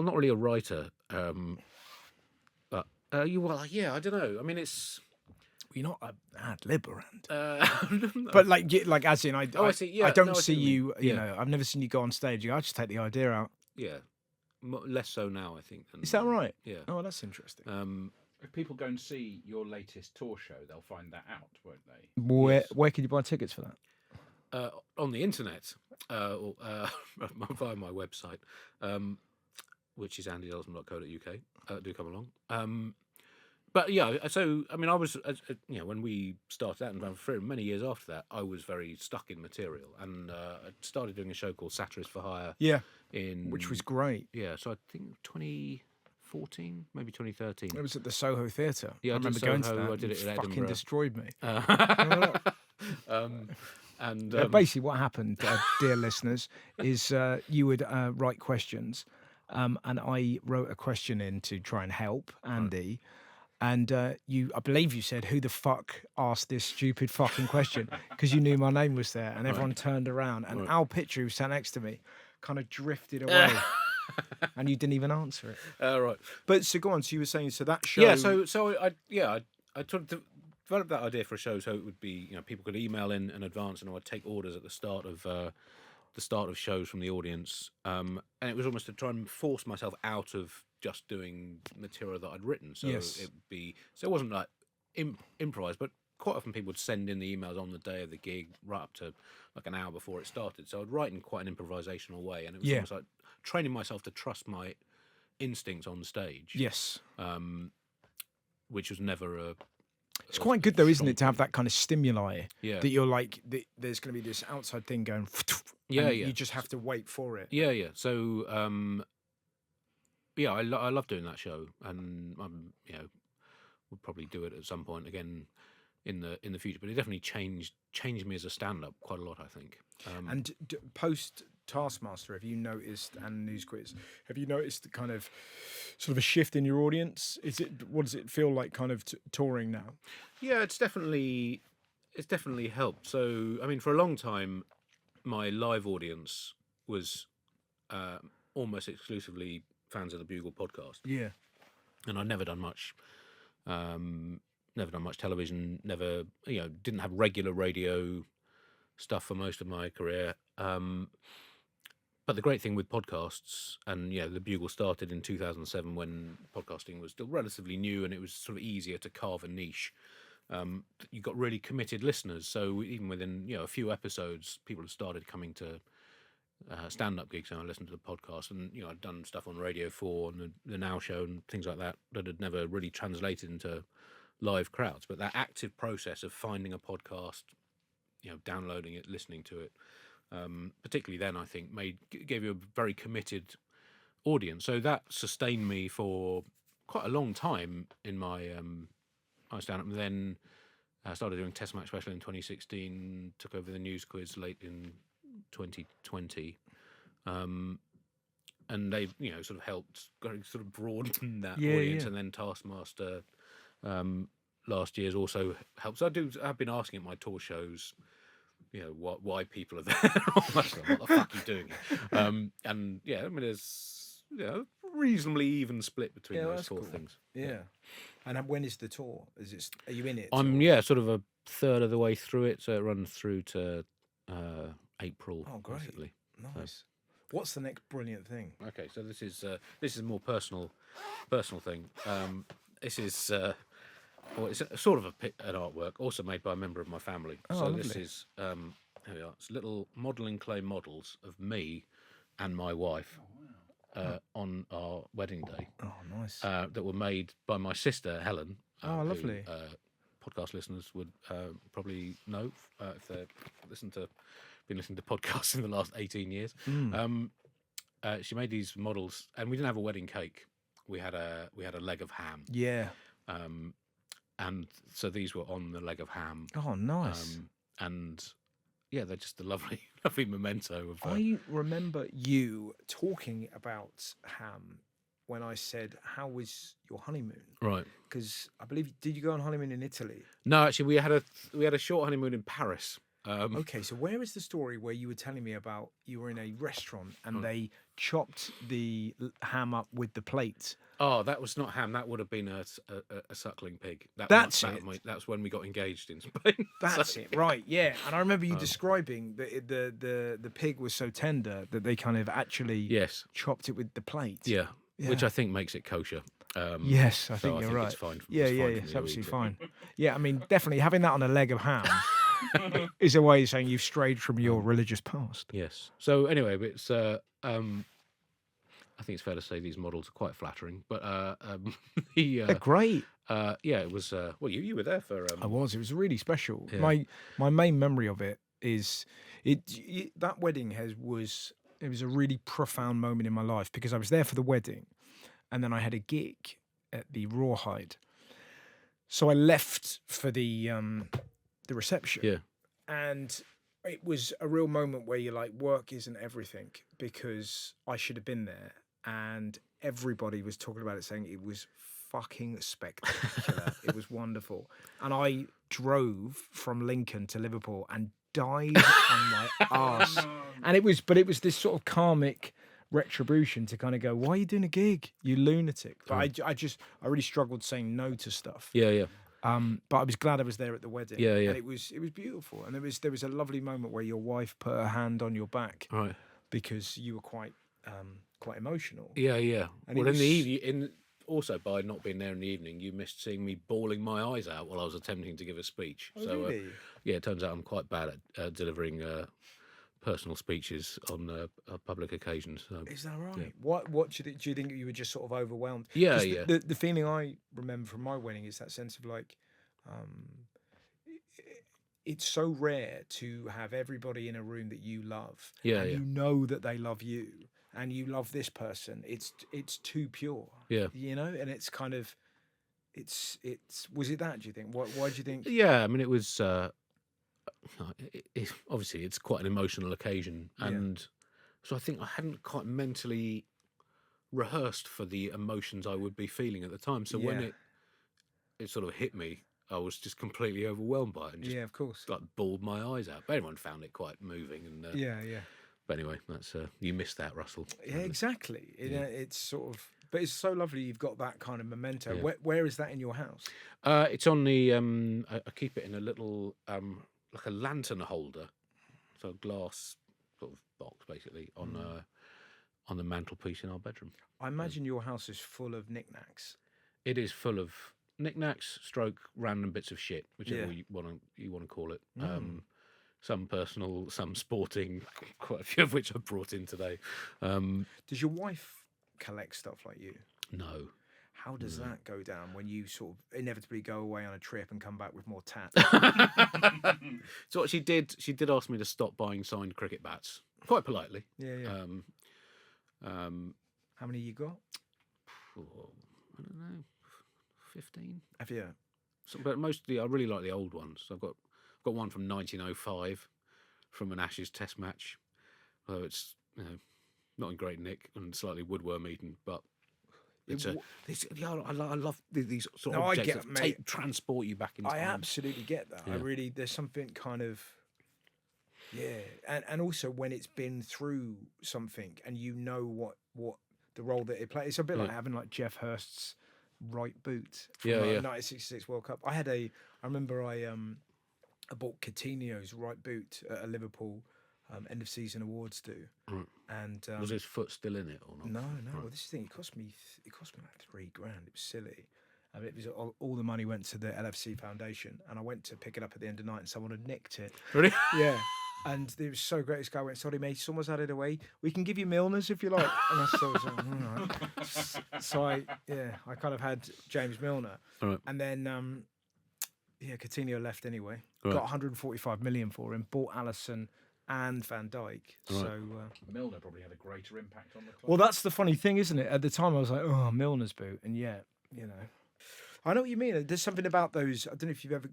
not really a writer. I don't know. I mean, you're not an ad-libberant. But like as in, I see. Yeah, I don't see you. You know, I've never seen you go on stage. I just take the idea out. Yeah, less so now, I think. Is that right? Yeah. Oh, that's interesting. If people go and see your latest tour show, they'll find that out, won't they? Where can you buy tickets for that? On the internet, or via my website, which is andydalton.co.uk. Do come along. But so I mean, I was, when we started out, and for many years after that, I was very stuck in material, and I started doing a show called Satirists for Hire. Yeah, which was great. Yeah, so I think 2014, maybe 2013. It was at the Soho Theatre. Yeah, I remember going to that. I did it at fucking Edinburgh. Destroyed me. Basically, what happened, dear listeners, is you would write questions, and I wrote a question in to try and help Andy. And I believe you said, "Who the fuck asked this stupid fucking question?" Because you knew my name was there, and everyone turned around, and Al Pitcher, who sat next to me, kind of drifted away, and you didn't even answer it. Right. But so go on. So you were saying, so that show. Yeah. So I tried to develop that idea for a show, so it would be, people could email in advance, and I would take orders at the start of shows from the audience, and it was almost to try and force myself out of just doing material that I'd written. So it wasn't like improvised, but quite often people would send in the emails on the day of the gig, right up to like an hour before it started. So I'd write in quite an improvisational way, and it was almost like training myself to trust my instincts on stage. Yes. Which was never a. It's quite good though, isn't it, to have that kind of stimuli that you're like, there's going to be this outside thing going. You just have to wait for it. Yeah. So. I love doing that show, and we'll probably do it at some point again in the future. But it definitely changed me as a stand-up quite a lot, I think. And post Taskmaster, have you noticed, and News Quiz, have you noticed the kind of sort of a shift in your audience? What does it feel like, kind of touring now? Yeah, it's definitely helped. So I mean, for a long time, my live audience was almost exclusively fans of the Bugle podcast. Yeah. And I'd never done much television, never, didn't have regular radio stuff for most of my career. But the great thing with podcasts, and the Bugle started in 2007 when podcasting was still relatively new, and it was sort of easier to carve a niche. You got really committed listeners. So even within, a few episodes, people have started coming to stand-up gigs, and I listened to the podcast, and I'd done stuff on Radio 4 and the Now Show and things like that had never really translated into live crowds. But that active process of finding a podcast, downloading it, listening to it, particularly then, I think gave you a very committed audience. So that sustained me for quite a long time in my stand-up. And then I started doing Test Match Special in 2016, took over the News Quiz late in 2020, and they sort of helped sort of broaden that audience. And then Taskmaster last year's also helped. So I've been asking at my tour shows, why people are there. What the fuck are you doing here? And I mean, there's reasonably even split between those four things. Yeah. And when is the tour? Are you in it? I'm sort of a third of the way through it, so it runs through to April. Oh, great. Basically. Nice. So. What's the next brilliant thing? Okay, so this is a more personal thing. This is it's sort of an artwork, also made by a member of my family. Oh, so lovely. This is here we are. It's little modelling clay models of me and my wife on our wedding day. Oh, nice. That were made by my sister Helen. Lovely. Who, podcast listeners would probably know if they've been listening to podcasts in the last 18 years. She made these models, and we didn't have a wedding cake. We had a leg of ham. Yeah. And so these were on the leg of ham. Oh, nice. And yeah, they're just a lovely memento of. I remember you talking about ham when I said, "How was your honeymoon?" Right. Because I believe, did you go on honeymoon in Italy? No, actually, we had a short honeymoon in Paris. Okay, so where is the story where you were telling me about you were in a restaurant and they chopped the ham up with the plate? Oh, that was not ham. That would have been a suckling pig. That's it. That's when we got engaged in Spain. That's it, right? Yeah, and I remember you describing that the pig was so tender that they kind of actually chopped it with the plate. Yeah, which I think makes it kosher. Yes, I think you're right. It's fine. It's absolutely fine. Yeah, I mean, definitely having that on a leg of ham is a way of saying you've strayed from your religious past. Yes. So anyway, it's I think it's fair to say these models are quite flattering, but they're great. It was. Well, you were there for. I was. It was really special. Yeah. My main memory of it is that wedding was a really profound moment in my life because I was there for the wedding, and then I had a gig at the Rawhide. So I left for the reception. Yeah. And it was a real moment where you're like, work isn't everything, because I should have been there. And everybody was talking about it, saying it was fucking spectacular. It was wonderful. And I drove from Lincoln to Liverpool and died on my arse. And it was this sort of karmic retribution to kind of go, why are you doing a gig, you lunatic? But I really struggled saying no to stuff. Yeah. But I was glad I was there at the wedding. Yeah. And it was beautiful. And there was a lovely moment where your wife put her hand on your back, right? Because you were quite emotional. Yeah. And well, in the evening, also by not being there in the evening, you missed seeing me bawling my eyes out while I was attempting to give a speech. Oh, so really? It turns out I'm quite bad at delivering personal speeches on public occasions. So, is that right? Yeah. What do you think you were just sort of overwhelmed? Yeah. The feeling I remember from my wedding is that sense of like, it's so rare to have everybody in a room that you love, and you know that they love you, and you love this person. It's too pure. Yeah. You know, and it's kind of, it's. Was it that? Do you think? Why do you think? Yeah, I mean, it was. Obviously, it's quite an emotional occasion, and so I think I hadn't quite mentally rehearsed for the emotions I would be feeling at the time. So when it sort of hit me, I was just completely overwhelmed by it, and just, of course, like bawled my eyes out. But everyone found it quite moving, and But anyway, that's you missed that, Russell. Yeah, exactly. It's sort of. But it's so lovely you've got that kind of memento. Yeah. Where is that in your house? It's on the. I keep it in a little like a lantern holder, so a glass sort of box basically on the mantelpiece in our bedroom. I imagine your house is full of knickknacks. It is full of knickknacks, random bits of shit, whichever you want to call it. Some personal, some sporting, quite a few of which I brought in today. Does your wife collect stuff like you? No. How does that go down when you sort of inevitably go away on a trip and come back with more tats? So what she did ask me to stop buying signed cricket bats, quite politely. Yeah. How many you got? I don't know, 15. Have you? But mostly, I really like the old ones. I've got one from 1905 from an Ashes Test match. Although it's not in great nick and slightly woodworm eaten, but I love these sort of objects that transport you back in time. I absolutely get that. Yeah. There's something kind of, and also when it's been through something and you know what the role that it plays. It's a bit like having like Jeff Hurst's right boot from the 1966 World Cup. I remember I I bought Coutinho's right boot at a Liverpool end of season awards do. Right. And was his foot still in it or not? No. Right. Well, this thing it cost me like $3,000. It was silly. I mean, it was all the money went to the LFC Foundation, and I went to pick it up at the end of the night, and someone had nicked it. Really? Yeah. And it was so great. This guy went, "Sorry, mate, someone's had it away. We can give you Milner's if you like." And I was like, "All right." So I kind of had James Milner, right. and then Coutinho left anyway. Right. Got 145 million for him. Bought Alisson and Van Dijk. Right. So Milner probably had a greater impact on the club. Well, that's the funny thing, isn't it? At the time, I was like, "Oh, Milner's boot," and I know what you mean. There's something about those. I don't know if you've ever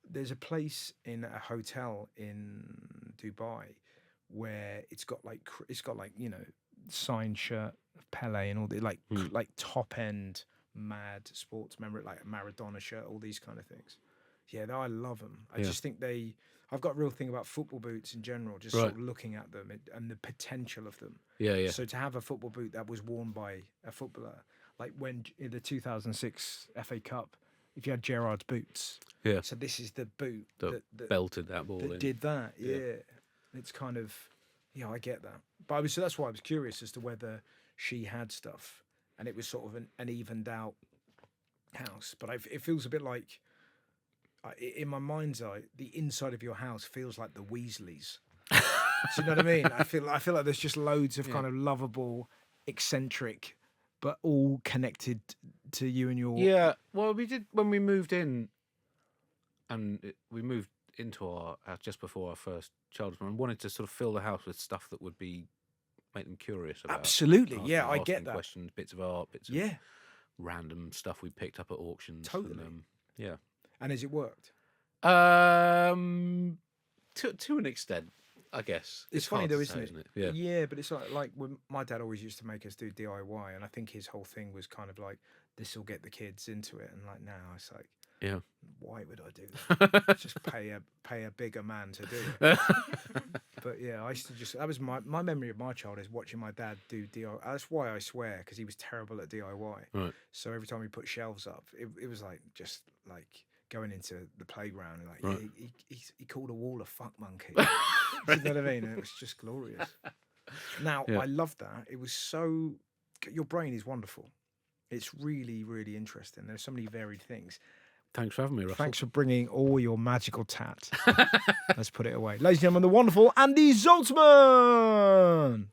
there's a place in a hotel in Dubai where it's got signed shirt of Pele and all the like top end mad sports memorabilia, like a Maradona shirt, all these kind of things. Yeah, I love them. I just think I've got a real thing about football boots in general, just sort of looking at them and the potential of them. Yeah. So to have a football boot that was worn by a footballer, like when in the 2006 FA Cup, if you had Gerrard's boots. Yeah. So this is the boot that belted that ball in. Did that. Yeah. It's kind of, I get that. But so that's why I was curious as to whether she had stuff and it was sort of an evened out house. But it feels a bit like, in my mind's eye, the inside of your house feels like the Weasleys. Do you know what I mean? I feel like there's just loads of kind of lovable, eccentric, but all connected to you and your... Yeah, well, we did when we moved in, and we moved into our house just before our first child, and wanted to sort of fill the house with stuff that would make them curious about. Absolutely, I get that. Questions, bits of art, bits of random stuff we picked up at auctions. Totally. And, And has it worked? To an extent. I guess it's funny though, isn't it? Yeah, but it's like when my dad always used to make us do DIY, and I think his whole thing was kind of like, this will get the kids into it. And like now, it's like, why would I do that? Just pay a bigger man to do it. But I used to that was my memory of my childhood is watching my dad do DIY. That's why I swear, because he was terrible at DIY. Right. So every time we put shelves up, it was like just like going into the playground and like he called a wall a fuck monkey. You know what I mean? And it was just glorious. Now I loved that. It was so. Your brain is wonderful. It's really, really interesting. There's so many varied things. Thanks for having me, Russell. Thanks for bringing all your magical tat. Let's put it away. Ladies and gentlemen, the wonderful Andy Zaltzman.